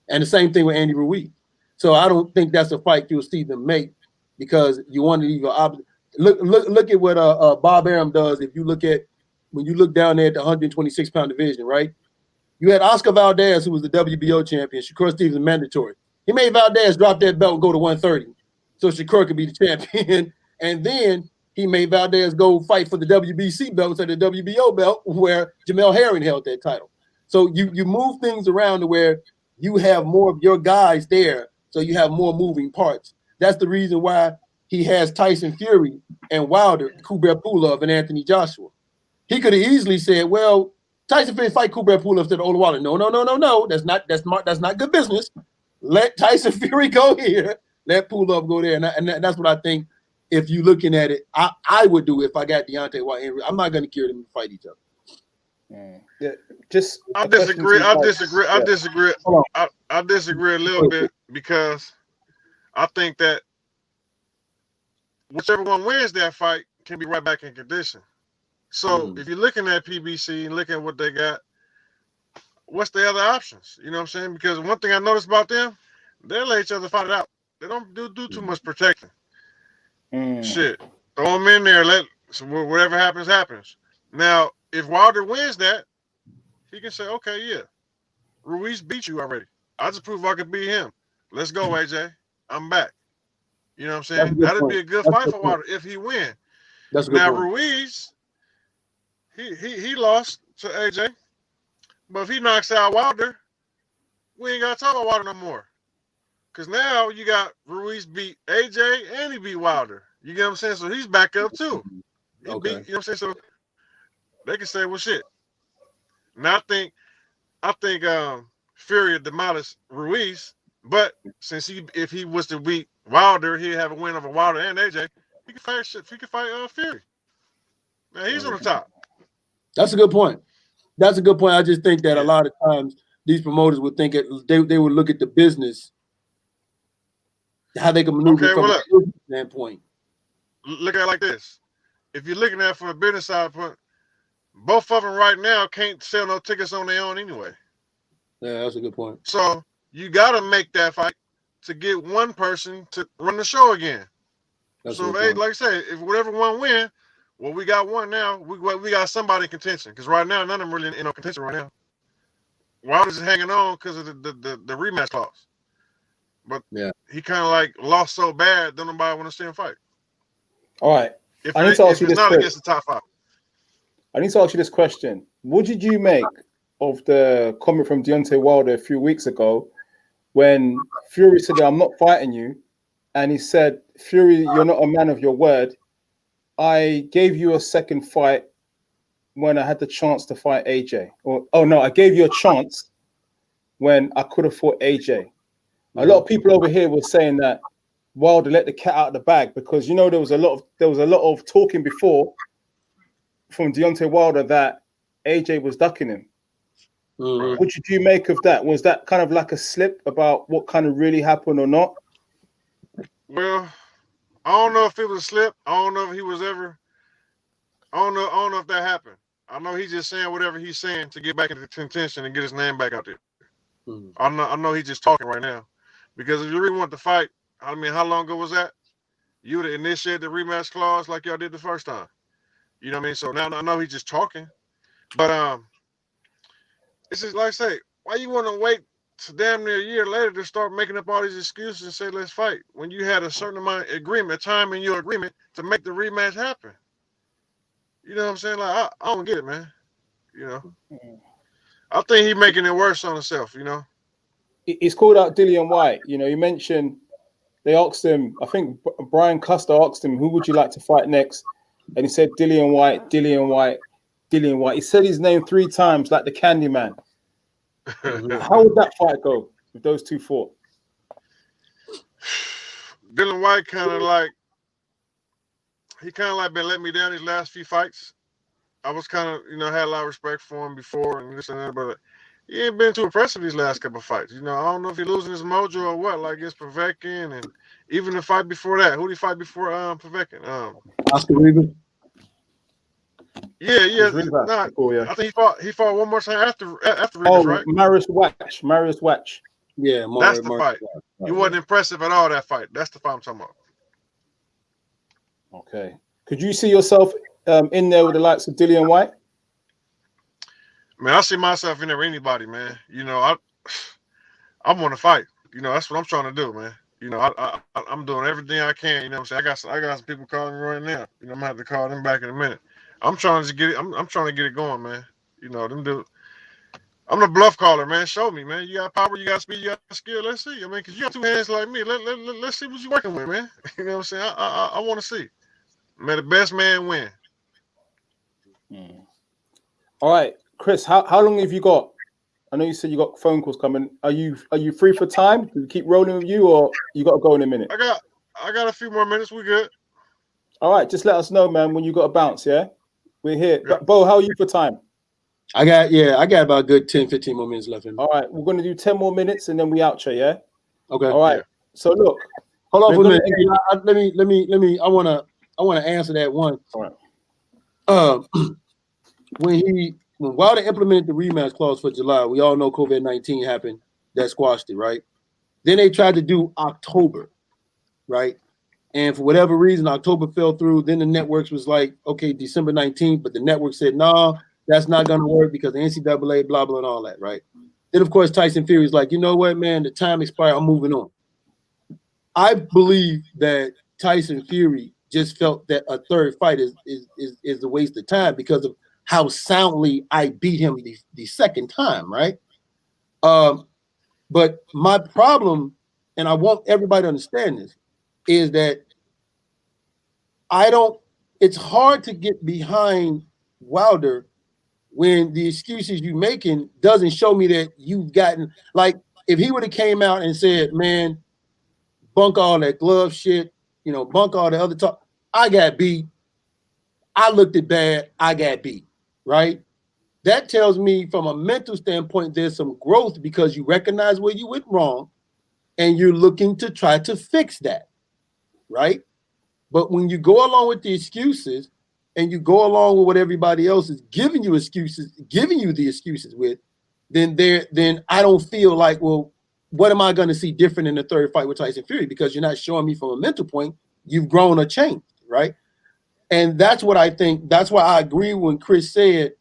Speaker 2: And the same thing with Andy Ruiz. So I don't think that's a fight you'll see them make, because you want to look at what Bob Arum does. If you look at, when you look down there at the 126-pound division, right? You had Oscar Valdez, who was the WBO champion. Shakur Stevens mandatory. He made Valdez drop that belt and go to 130, so Shakur could be the champion. And then he made Valdez go fight for the WBC belt instead of the WBO belt, where Jamel Herring held that title. So you move things around to where you have more of your guys there, so you have more moving parts. That's the reason why he has Tyson Fury and Wilder, Kubrat Pulev, and Anthony Joshua. He could have easily said, well, Tyson Fury fight Kubrat Pulev instead of Wilder. No. That's not good business. Let Tyson Fury go here. Let Pulev go there. And that's what I think. If you're looking at it, I would do if I got Deontay Wilder. I'm not going to care them to fight each other.
Speaker 1: Yeah, just
Speaker 3: I disagree a little bit, because I think that whichever one wins that fight can be right back in condition. So if you're looking at PBC and looking at what they got, what's the other options? You know what I'm saying? Because one thing I noticed about them, they let each other fight it out. They don't do too much protecting. Shit, throw them in there. So whatever happens, happens. Now, if Wilder wins that, he can say, okay, yeah, Ruiz beat you already. I just proved I could beat him. Let's go, AJ. I'm back. You know what I'm saying? That'd be a good fight for Wilder if he win.
Speaker 2: That's a good point.
Speaker 3: Ruiz, he lost to AJ, but if he knocks out Wilder, we ain't got to talk about Wilder no more. Because now you got Ruiz beat AJ and he beat Wilder. You get what I'm saying? So he's back up too. He beat, you know what I'm saying? So they can say, well, shit. Now I think Fury would demolish Ruiz, but since if he was to beat Wilder, he'd have a win over Wilder and AJ. He could fight Fury. Now he's on the top.
Speaker 2: That's a good point. I just think that a lot of times these promoters would think they would look at the business, how they can maneuver from a business standpoint.
Speaker 3: Look at it like this. If you're looking at it from a business side point, both of them right now can't sell no tickets on their own anyway.
Speaker 2: Yeah, that's a good point.
Speaker 3: So you got to make that fight to get one person to run the show again. That's so, like I say, if whatever one win, well, we got one now. We got somebody in contention, because right now none of them really in contention right now. Wilder's hanging on because of the rematch clause. But he kind of like lost so bad, don't nobody want to see him fight.
Speaker 1: All right.
Speaker 3: If it's not against the top 5.
Speaker 1: I need to ask you this question. What did you make of the comment from Deontay Wilder a few weeks ago when Fury said, I'm not fighting you? And he said Fury, you're not a man of your word. I gave you a second fight when I had the chance to fight AJ. I gave you a chance when I could have fought AJ. A lot of people over here were saying that Wilder let the cat out of the bag because there was a lot of talking before from Deontay Wilder that AJ was ducking him.
Speaker 2: Mhm.
Speaker 1: What did you make of that? Was that kind of like a slip about what kind of really happened or not?
Speaker 3: Well, I don't know if it was a slip. I don't know if he was ever. I don't know if that happened. I know he's just saying whatever he's saying to get back into contention and get his name back out there.
Speaker 2: Mhm.
Speaker 3: I know he's just talking right now. Because if you really want to fight, I mean, how long ago was that? You would have initiated the rematch clause like y'all did the first time. You know what I mean? So now I know he's just talking. But it's just like I say, why you want to wait to damn near a year later to start making up all these excuses and say let's fight when you had a certain amount of agreement, time in your agreement to make the rematch happen? You know what I'm saying? Like I don't get it, man. You know, I think he's making it worse on himself. You know,
Speaker 1: He's called out Dillian White. You mentioned they asked him. I think Brian Custer asked him, "Who would you like to fight next?" And he said Dillian White, Dillian White, Dillian White. He said his name 3 times like the Candyman. How would that fight go if those two fought?
Speaker 3: Dylan White kind of like been letting me down these last few fights. I was kind of had a lot of respect for him before and this and that, but he ain't been too impressive these last couple of fights. I don't know if he's losing his mojo or what. Like against Povetkin and even the fight before that. Who did he fight before Povetkin?
Speaker 2: Oscar Rivas.
Speaker 3: Yeah.
Speaker 1: Cool, yeah.
Speaker 3: I think he fought one more time after Rivas, right?
Speaker 1: Marius Watch.
Speaker 2: Yeah,
Speaker 3: That's the fight. He wasn't impressive at all, that fight. That's the fight I'm talking about.
Speaker 1: Okay. Could you see yourself in there with the likes of Dillian White?
Speaker 3: Man, I see myself in there with anybody, man. I want to fight. That's what I'm trying to do, man. I'm doing everything I can. You know what I'm saying? I got some people calling me right now. I'm gonna have to call them back in a minute. I'm trying to get it. I'm trying to get it going, man. Them dudes. I'm the bluff caller, man. Show me, man. You got power, you got speed, you got skill. Let's see. I mean, because you got 2 hands like me. Let's see what you're working with, man. You know what I'm saying? I want to see. May the best man win.
Speaker 1: All right, Chris, how long have you got? I know you said you got phone calls coming. Are you free for time? Do we keep rolling with you or you got to go in a minute?
Speaker 3: I got a few more minutes. We good.
Speaker 1: All right, just let us know, man, when you got to bounce, yeah? We're here.
Speaker 3: Yep.
Speaker 1: Bo, how are you for time?
Speaker 2: I got about a good 10, 15 more minutes left in me.
Speaker 1: All right, we're going to do 10 more minutes and then we outro, yeah?
Speaker 2: Okay.
Speaker 1: All right.
Speaker 3: Yeah.
Speaker 1: So look.
Speaker 2: Hold on for a minute. Let me. I want to answer that one.
Speaker 1: All right.
Speaker 2: When Wilder implemented the rematch clause for July, we all know COVID-19 happened. That squashed it, right? Then they tried to do October, right? And for whatever reason, October fell through. Then the networks was like, okay, December 19th, but the network said, no, that's not going to work because the NCAA, blah, blah, and all that, right? Then, of course, Tyson Fury is like, you know what, man, the time expired. I'm moving on. I believe that Tyson Fury just felt that a third fight is a waste of time because of how soundly I beat him the second time, right? But my problem, and I want everybody to understand this, is that it's hard to get behind Wilder when the excuses you're making doesn't show me that you've gotten, like, if he would have came out and said, man, bunk all that glove shit, bunk all the other talk, I got beat, I looked it bad, I got beat, right? That tells me from a mental standpoint, there's some growth because you recognize where you went wrong and you're looking to try to fix that, right? But when you go along with the excuses and you go along with what everybody else is giving you the excuses with, then I don't feel like, well, what am I going to see different in the third fight with Tyson Fury? Because you're not showing me from a mental point, you've grown or changed, right? And that's what I think. That's why I agree when Chris said,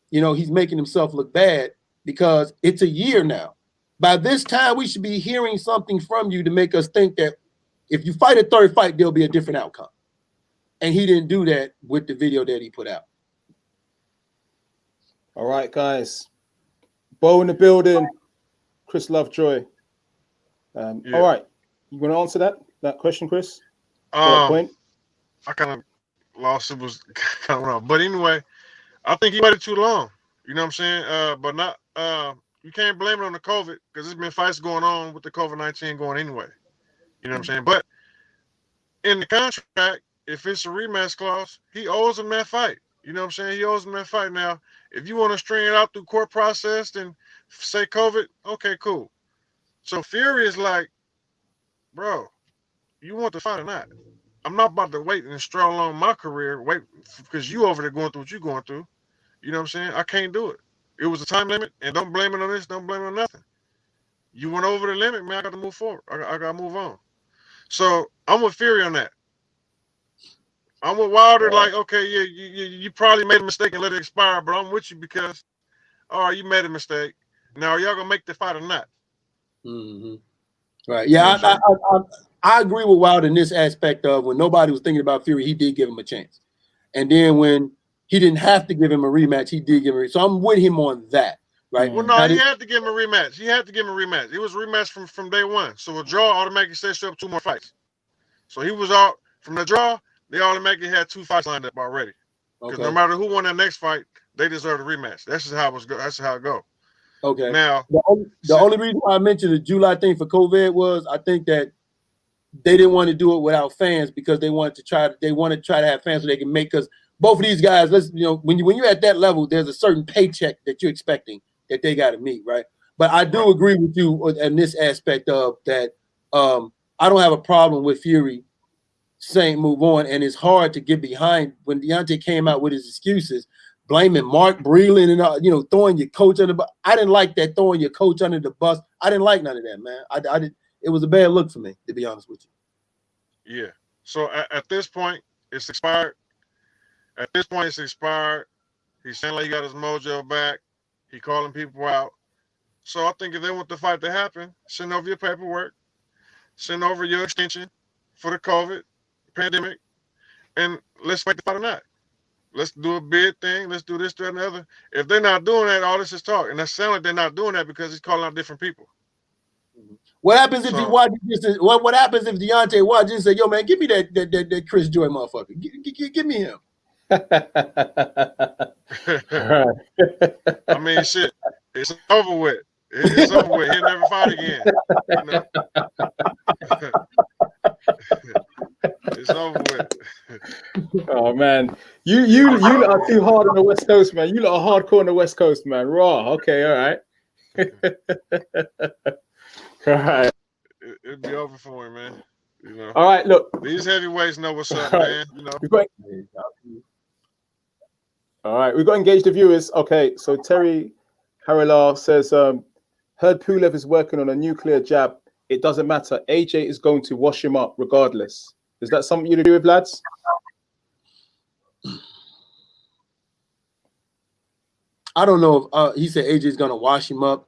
Speaker 2: he's making himself look bad because it's a year now. By this time, we should be hearing something from you to make us think that if you fight a third fight, there'll be a different outcome. And he didn't do that with the video that he put out.
Speaker 1: All right, guys. Bo in the building. Chris Lovejoy.
Speaker 3: Yeah.
Speaker 1: All right. You want to answer that question, Chris? What
Speaker 3: Um,
Speaker 1: point?
Speaker 3: I kind of lost. It was kind of wrong, but anyway, I think he waited too long. You know what I'm saying? But not. You can't blame it on the COVID because there's been fights going on with the COVID-19 going anyway. You know what I'm saying? But in the contract, if it's a rematch clause, he owes him that fight. You know what I'm saying? He owes him that fight. Now, if you want to string it out through court process, then say COVID, okay, cool. So Fury is like, bro, you want the fight or not? I'm not about to wait and stroll along my career, wait, because you over there going through what you're going through. You know what I'm saying? I can't do it. It was a time limit, and don't blame it on this, don't blame it on nothing. You went over the limit, man. I got to move forward. I got to move on. So I'm with Fury on that. I'm with Wilder, like, okay, yeah, you probably made a mistake and let it expire, but I'm with you because, all right, you made a mistake. Now, are y'all going to make the fight or not?
Speaker 2: Mm-hmm. Right. Yeah, I agree with Wilder in this aspect of when nobody was thinking about Fury, he did give him a chance. And then when he didn't have to give him a rematch, he did give him a rematch. So I'm with him on that, right?
Speaker 3: Well, no, he had to give him a rematch. He had to give him a rematch. It was a rematch from day one. So a draw automatically sets you up 2 more fights. So he was out from the draw. They automatically had 2 fights lined up already. Because no matter who won that next fight, they deserve a rematch. That's just how it was. That's how it go.
Speaker 2: Okay.
Speaker 3: Now,
Speaker 2: the only reason why I mentioned the July thing for COVID was I think that they didn't want to do it without fans because they wanted to try to have fans so they can make, because both of these guys, when you're at that level, there's a certain paycheck that you're expecting that they got to meet, right? But I do agree with you in this aspect of that. I don't have a problem with Fury saying move on, and it's hard to get behind when Deontay came out with his excuses, blaming Mark Breland and throwing your coach under the bus. I didn't like that, throwing your coach under the bus. I didn't like none of that, man. I did. It was a bad look for me, to be honest with
Speaker 3: you. Yeah. So at this point, it's expired. He's saying like he got his mojo back. He calling people out. So I think if they want the fight to happen, send over your paperwork, send over your extension for the COVID pandemic, and let's make the fight or not. Let's do a bid thing. Let's do this, that, and the other. If they're not doing that, all this is talk. And that sounds like they're not doing that because he's calling out different people.
Speaker 2: What happens if he watches this? What happens if Deontay watches and say, "Yo, man, give me that Chris Joy motherfucker. Give me him."
Speaker 3: I mean, shit. It's over with. It's over with. He'll never fight again. You know? It's over with.
Speaker 1: Oh man, you are too hard on the West Coast, man. You lot are hardcore on the West Coast, man. Raw. Okay, all right. All right.
Speaker 3: It'd be over for him, man. You know.
Speaker 1: All right, look.
Speaker 3: These heavyweights know what's up, man. You know.
Speaker 1: All right, we've got engaged the viewers. Okay, so Terry Harrell says, heard Pulev is working on a nuclear jab. It doesn't matter. AJ is going to wash him up regardless. Is that something you agree with, lads?
Speaker 2: I don't know if he said AJ is going to wash him up.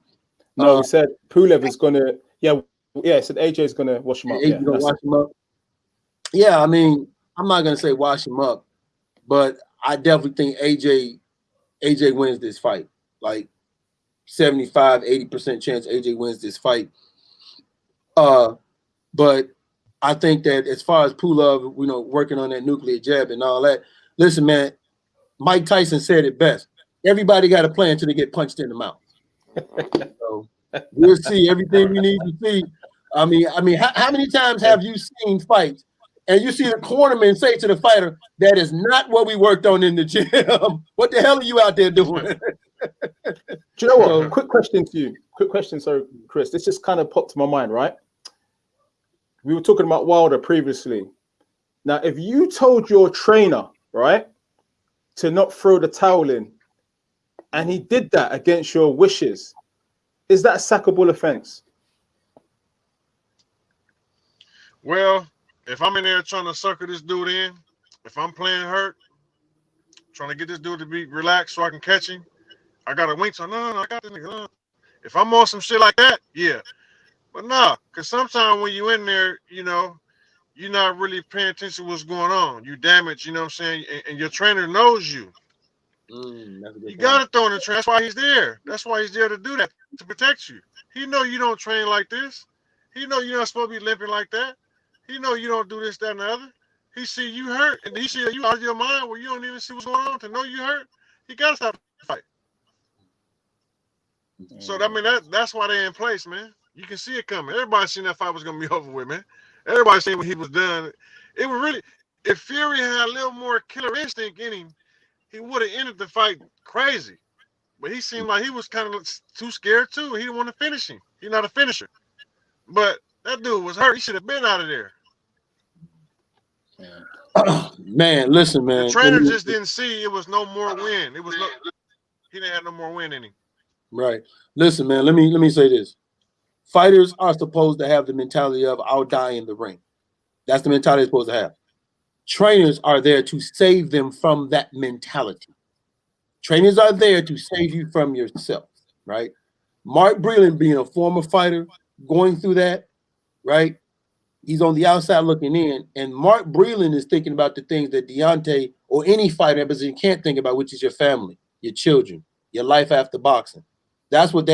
Speaker 1: No, he said Pulev is going to. Yeah. He said AJ is going to wash him up.
Speaker 2: AJ going to wash him up. Yeah, I mean, I'm not going to say wash him up, but I definitely think AJ wins this fight. Like 75, 80% chance AJ wins this fight. But I think that as far as Pulev, working on that nuclear jab and all that, listen, man, Mike Tyson said it best. Everybody got a plan until they get punched in the mouth. So we'll see everything we need to see. I mean, how many times have you seen fights and you see the cornerman say to the fighter, "That is not what we worked on in the gym. What the hell are you out there doing?"
Speaker 1: Do you know what? Quick question to you. Quick question, so Chris. This just kind of popped to my mind, right? We were talking about Wilder previously. Now, if you told your trainer, right, to not throw the towel in, and he did that against your wishes, is that a sackable offense?
Speaker 3: Well, if I'm in there trying to sucker this dude in, if I'm playing hurt, trying to get this dude to be relaxed so I can catch him, I got to wink. So, no, I got this nigga. No. If I'm on some shit like that, yeah. But nah, because sometimes when you in there, you're not really paying attention to what's going on. You damage, you know what I'm saying? And your trainer knows you. You got to throw in the train. That's why he's there. That's why he's there to do that, to protect you. He know you don't train like this. He know you're not supposed to be limping like that. He know you don't do this, that, and the other. He see you hurt, and he see you out of your mind where you don't even see what's going on to know you hurt. He gotta stop the fight. So I mean that's why they're in place, man. You can see it coming. Everybody seen that fight was gonna be over with, man. Everybody seen when he was done. It was really, if Fury had a little more killer instinct in him, he would have ended the fight crazy. But he seemed like he was kind of too scared too. He didn't want to finish him. He's not a finisher. But that dude was hurt. He should have been out of there.
Speaker 2: Man, listen, man.
Speaker 3: The trainer just didn't see it was no more win. It was no, he didn't have no more win in him.
Speaker 2: Right. Listen, man. Let me say this. Fighters are supposed to have the mentality of I'll die in the ring. That's the mentality they're supposed to have. Trainers are there to save them from that mentality. Trainers are there to save you from yourself, right? Mark Breland, being a former fighter, going through that, right? He's on the outside looking in, and Mark Breland is thinking about the things that Deontay or any fighter in position can't think about, which is your family, your children, your life after boxing. That's what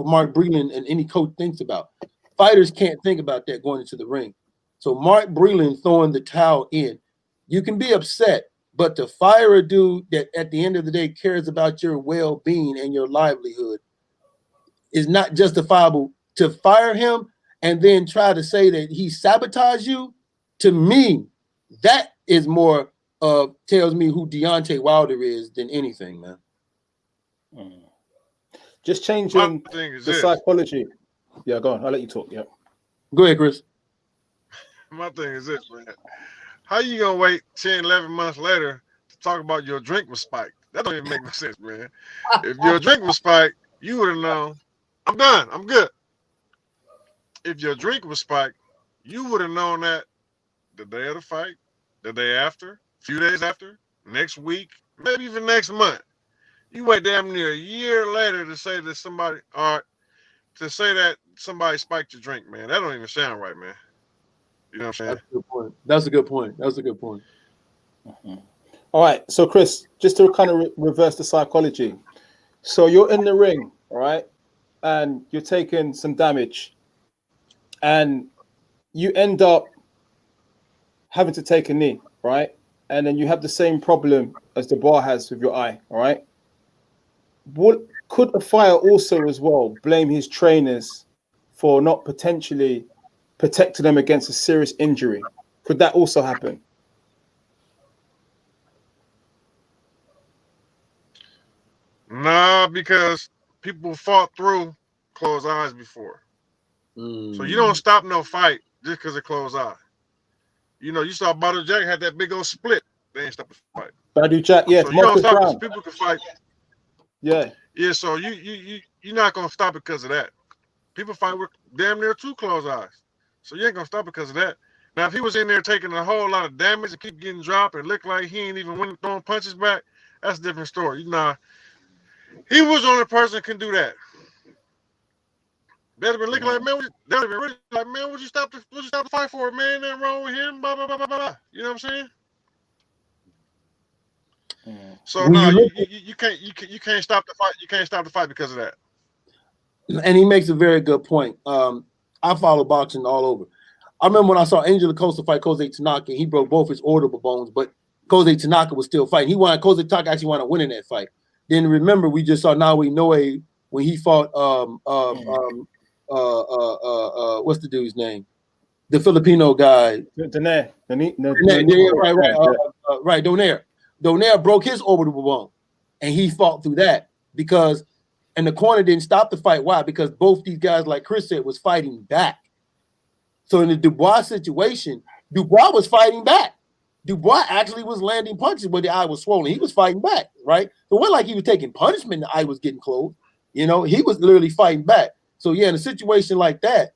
Speaker 2: Mark Breland and any coach thinks about. Fighters can't think about that going into the ring. So Mark Breland throwing the towel in, you can be upset, but to fire a dude that at the end of the day cares about your well-being and your livelihood is not justifiable. To fire him and then try to say that he sabotaged you, to me, that is more tells me who Deontay Wilder is than anything, man.
Speaker 1: Just changing the psychology. Yeah, go on. I'll let you talk. Yeah.
Speaker 2: Go ahead, Chris.
Speaker 3: My thing is this, man. How you gonna wait 10, 11 months later to talk about your drink was spiked? That don't even make no sense, man. If your drink was spiked, you would have known. I'm done. I'm good. If your drink was spiked, you would have known that the day of the fight, the day after, a few days after, next week, maybe even next month. You wait damn near a year later to say that somebody, spiked your drink, man. That don't even sound right, man. You know what I'm saying?
Speaker 2: That's a good point.
Speaker 1: All right. So, Chris, just to kind of reverse the psychology. So you're in the ring, all right, and you're taking some damage, and you end up having to take a knee, right? And then you have the same problem as the bar has with your eye, all right? What could a fighter also as well blame his trainers for not potentially protecting them against a serious injury? Could that also happen?
Speaker 3: Nah, because people fought through closed eyes before. So you don't stop no fight just because of closed eye. You know, you saw Badu Jack had that big old split. They ain't stop the fight.
Speaker 1: Badu Jack, yes.
Speaker 3: So you don't stop because people can fight.
Speaker 1: Yeah.
Speaker 3: Yeah, so you're not gonna stop because of that. People fight with damn near two closed eyes. So you ain't gonna stop because of that. Now, if he was in there taking a whole lot of damage and keep getting dropped and look like he ain't even winning, throwing punches back, that's a different story. Nah, he was the only person that can do that. They'd have been looking like, man, they'd have been really like, man, would you stop the fight for, man? Nothing wrong with him, blah, blah, blah, blah, blah. You know what I'm saying? So no, you can't stop the fight. You can't stop the fight because of that.
Speaker 2: And he makes a very good point. I follow boxing all over. I remember when I saw Angel Acosta fight Kosei Tanaka, he broke both his orbital bones, but Kosei Tanaka was still fighting. Kosei Tanaka actually wound up winning that fight. Then remember, we just saw Naoya Inoue when he fought what's the dude's name? The Filipino guy.
Speaker 1: Donaire.
Speaker 2: Right, Donaire. Donaire broke his orbital bone, and he fought through that because, and the corner didn't stop the fight. Why? Because both these guys, like Chris said, was fighting back. So in the Dubois situation, Dubois was fighting back. Dubois actually was landing punches, but the eye was swollen. He was fighting back, right? So it wasn't like he was taking punishment. The eye was getting closed. You know, he was literally fighting back. So yeah, in a situation like that,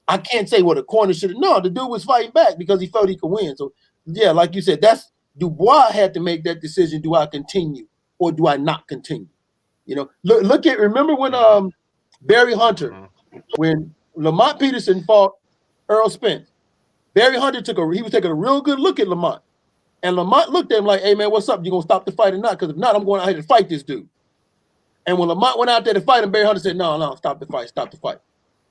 Speaker 2: I can't say what a corner should have. No, the dude was fighting back because he felt he could win. So yeah, like you said, that's Dubois had to make that decision. Do I continue or do I not continue? You know, remember when Barry Hunter, when Lamont Peterson fought Errol Spence, Barry Hunter he was taking a real good look at Lamont. And Lamont looked at him like, hey man, what's up? You gonna stop the fight or not? Because if not, I'm going out here to fight this dude. And when Lamont went out there to fight him, Barry Hunter said, no, stop the fight.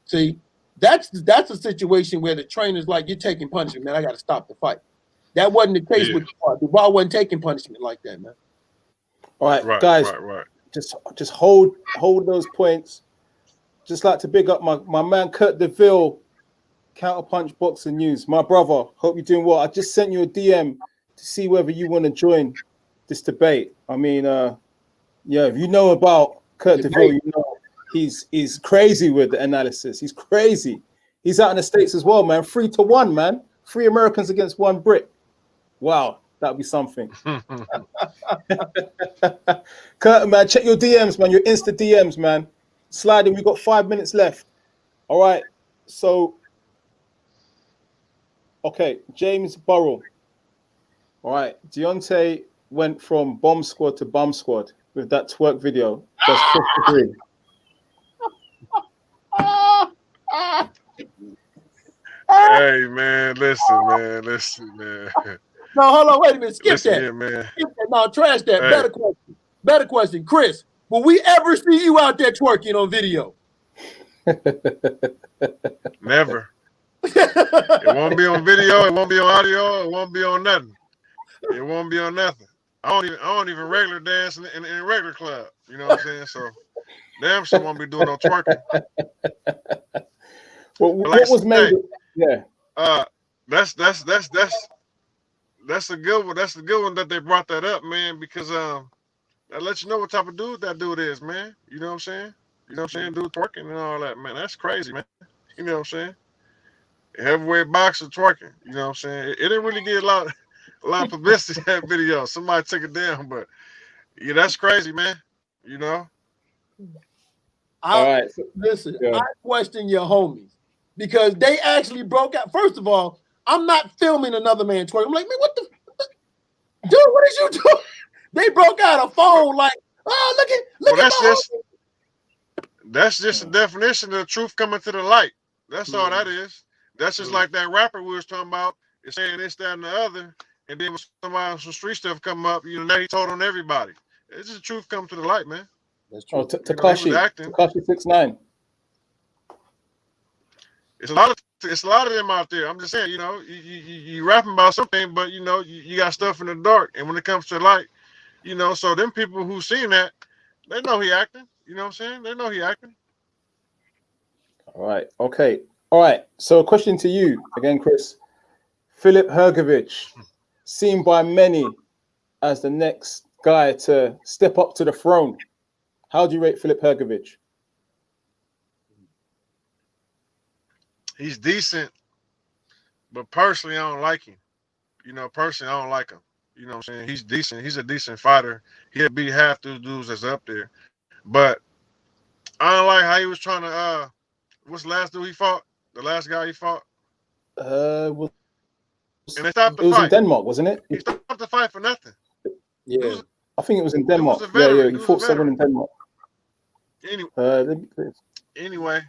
Speaker 2: See, that's a situation where the trainer's like, you're taking punishment, man. I got to stop the fight. That wasn't the case with Duval. Duval wasn't taking punishment like that, man.
Speaker 1: All right,
Speaker 3: Right,
Speaker 1: guys,
Speaker 3: right.
Speaker 1: just hold those points. Just like to big up my man Kurt DeVille, Counterpunch Boxing News. My brother, hope you're doing well. I just sent you a DM to see whether you want to join this debate. I mean, yeah, if you know about Kurt DeVille, you know he's crazy with the analysis. He's crazy. He's out in the States as well, man. 3-1, man. 3 Americans against 1 Brit. Wow, that'd be something. Kurt, man, check your DMs, man. Your Insta DMs, man. Sliding. We got 5 minutes left. All right. So, okay, James Burrell. All right, Deontay went from bomb squad to bum squad with that twerk video. Does Chris agree?
Speaker 3: Hey man, listen, man.
Speaker 2: No, hold on, wait a minute. Skip
Speaker 3: Listen
Speaker 2: that.
Speaker 3: here, man.
Speaker 2: Skip that. No, trash that.
Speaker 3: Hey.
Speaker 2: Better question. Chris, will we ever see you out there twerking on video?
Speaker 3: Never. It won't be on video. It won't be on audio. It won't be on nothing. It won't be on nothing. I don't even regular dance in a regular club. You know what I'm saying? So, damn sure won't be doing no twerking.
Speaker 1: Well, what was made? Yeah.
Speaker 3: That's a good one. That's a good one that they brought that up, man. Because that lets you know what type of dude that dude is, man. You know what I'm saying? You know what I'm saying? Dude twerking and all that, man. That's crazy, man. You know what I'm saying? Heavyweight boxer twerking. You know what I'm saying? It didn't really get a lot of publicity that video. Somebody took it down, but yeah, that's crazy, man. You know.
Speaker 1: All right.
Speaker 2: Listen, I question your homies because they actually broke out. First of all, I'm not filming another man twerking. I'm like, man, what the dude? What is you doing? They broke out a phone like, oh, look at
Speaker 3: that's just a definition of the truth coming to the light. That's all that is. That's just like that rapper we was talking about. Is saying this, that, and the other, and then when somebody some street stuff come up, you know, now he told on everybody. It's just the truth come to the light, man.
Speaker 2: That's true.
Speaker 1: Oh, Tekashi 6ix9ine.
Speaker 3: It's a lot of them out there. I'm just saying, you know, you rapping about something, but you know, you got stuff in the dark, and when it comes to light, you know, so them people who seen that, they know he acting. You know what I'm saying? They know he acting.
Speaker 1: All right. Okay. All right. So a question to you again, Chris. Filip Hrgović, seen by many as the next guy to step up to the throne. How do you rate Filip Hrgović?
Speaker 3: He's decent, but personally, I don't like him. You know, personally, I don't like him. You know what I'm saying? He's decent. He's a decent fighter. He'll beat half those dudes that's up there. But I don't like how he was trying to, what's the last dude he fought? The last guy he fought?
Speaker 1: And
Speaker 3: they stopped the fight.
Speaker 1: It was in Denmark, wasn't it?
Speaker 3: He stopped the fight for nothing.
Speaker 2: Yeah.
Speaker 1: I think it was in Denmark.
Speaker 3: Yeah.
Speaker 1: He fought someone in Denmark.
Speaker 3: Anyway,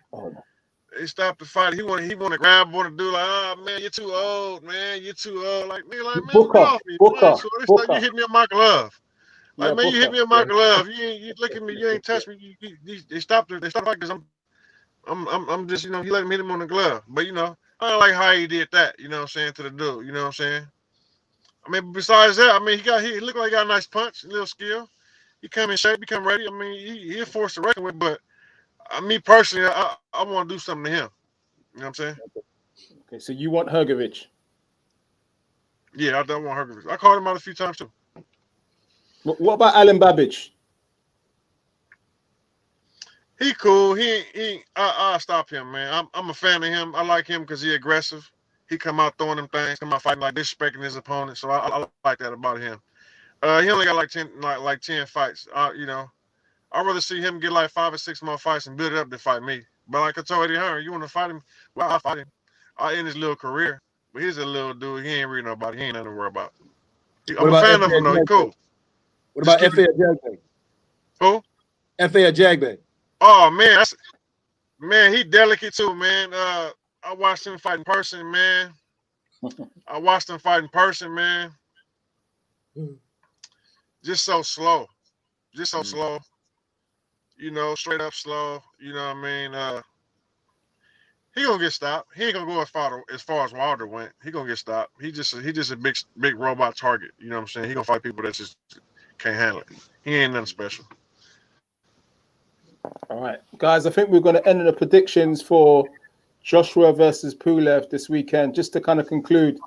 Speaker 3: they stopped the fight. He wanted to grab one and do like, oh man, you're too old, man. You're too old. Like me, like man,
Speaker 1: Booker,
Speaker 3: get off me. So it's like you hit me on my glove. Like man, you hit me on my glove. You look at me. You ain't touch me. They stopped it. They stopped it because I'm just, you know, he let him hit him on the glove. But you know, I don't like how he did that. You know what I'm saying, to the dude. You know what I'm saying. I mean, besides that, I mean, he looked like he got a nice punch, a little skill. He come in shape, become ready. I mean, he'll force the record with, but me personally, I want to do something to him. You know what I'm saying?
Speaker 1: Okay, so you want Hrgović?
Speaker 3: Yeah, I don't want Hrgović. I called him out a few times too.
Speaker 1: What about Alen Babic?
Speaker 3: He cool. I'll stop him, man. I'm a fan of him. I like him because he aggressive. He come out throwing them things, come out fighting like disrespecting his opponent. So I like that about him. He only got like 10 fights. You know, I'd rather see him get like 5 or 6 more fights and build it up than fight me. But like I told Eddie Hearn, you want to fight him? Well, I'll fight him. I'll end his little career. But he's a little dude. He ain't really nobody. He ain't nothing to worry about. I'm a fan of him, though. He's cool.
Speaker 2: What about F.A. Jagbay?
Speaker 3: Who?
Speaker 2: F.A. Jagbay.
Speaker 3: Oh, man, he delicate too, man. I watched him fight in person, man. Just so slow. You know, straight up slow. You know what I mean? He gonna get stopped. He ain't gonna go as far as Wilder went. He gonna get stopped. He just a big robot target. You know what I'm saying? He gonna fight people that just can't handle it. He ain't nothing special.
Speaker 1: All right, guys. I think we're going to end the predictions for Joshua versus Pulev this weekend. Just to kind of conclude,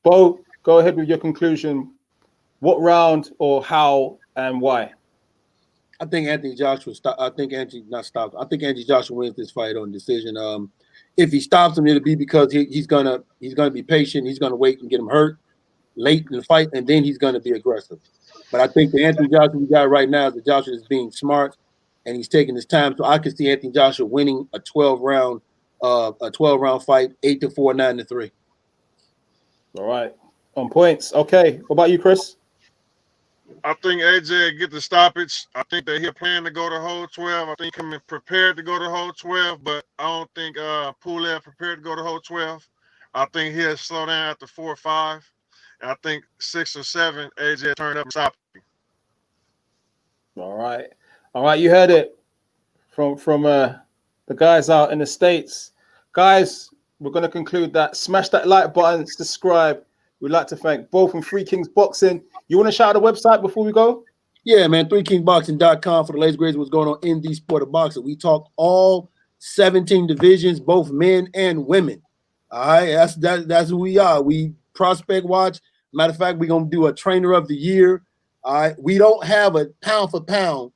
Speaker 1: Bo, go ahead with your conclusion. What round or how and why?
Speaker 2: I think Anthony Joshua I think Anthony Joshua wins this fight on decision. If he stops him, it'll be because he's gonna be patient. He's gonna wait and get him hurt late in the fight, and then he's gonna be aggressive. But I think the Anthony Joshua we got right now is that Joshua is being smart and he's taking his time. So I can see Anthony Joshua winning a 12-round fight, 8-4, 9-3.
Speaker 1: All right, on points. Okay, what about you, Chris?
Speaker 3: I think AJ get the stoppage. I think that he'll plan to go the whole 12. I think he's prepared to go the whole 12, but I don't think Pulev prepared to go the whole 12. I think he'll slow down after 4 or 5. And I think 6 or 7, AJ turn up and stop him.
Speaker 1: All right, you heard it from the guys out in the States. Guys, we're going to conclude that. Smash that like button, subscribe. We'd like to thank Bo from Three Kings Boxing. You want to shout out the website before we go?
Speaker 2: Yeah, man, 3kingsboxing.com for the latest grades. What's going on in the sport of boxing? We talk all 17 divisions, both men and women. All right, that's who we are. We prospect watch. Matter of fact, we're gonna do a trainer of the year. All right, we don't have a pound for pound.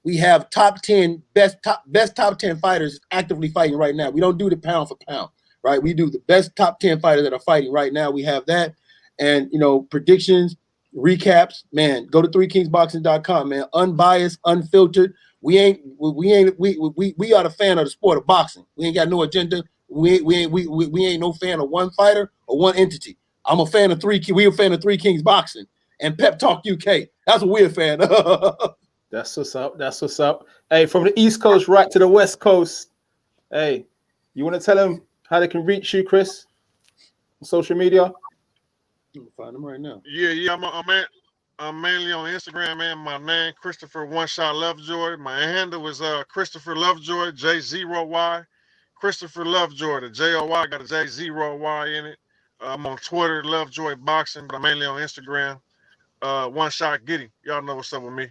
Speaker 2: We have top 10 best top 10 fighters actively fighting right now. We don't do the pound for pound, right? We do the best top 10 fighters that are fighting right now. We have that, and predictions, recaps. Man, go to 3kingsboxing.com, man. Unbiased, unfiltered. We are the fan of the sport of boxing. We ain't got no agenda. We ain't no fan of one fighter or one entity. I'm a fan of we're a fan of Three Kings Boxing and Pep Talk UK. That's what we're a fan of.
Speaker 1: That's what's up. Hey, from the East Coast right to the West Coast. Hey, you want to tell them how they can reach you, Chris, on social media?
Speaker 2: I'll find them right now.
Speaker 3: Yeah, I'm mainly on Instagram, man. My name, Christopher One Shot Lovejoy. My handle was Christopher Lovejoy, J0Y. Christopher Lovejoy, the J-O-Y got a J0Y in it. I'm on Twitter, Lovejoy Boxing, but I'm mainly on Instagram. One Shot Giddy. Y'all know what's up with me.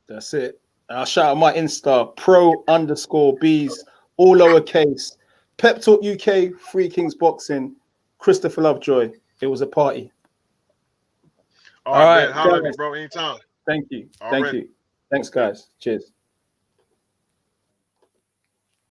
Speaker 1: That's it. I'll shout out my Insta, Pro_Beez, all lowercase. Pep Talk UK, Three Kings Boxing, Christopher Lovejoy. It was a party.
Speaker 3: All right, holler at me, bro, anytime.
Speaker 1: Thank you.
Speaker 3: Already.
Speaker 1: Thanks, guys. Cheers.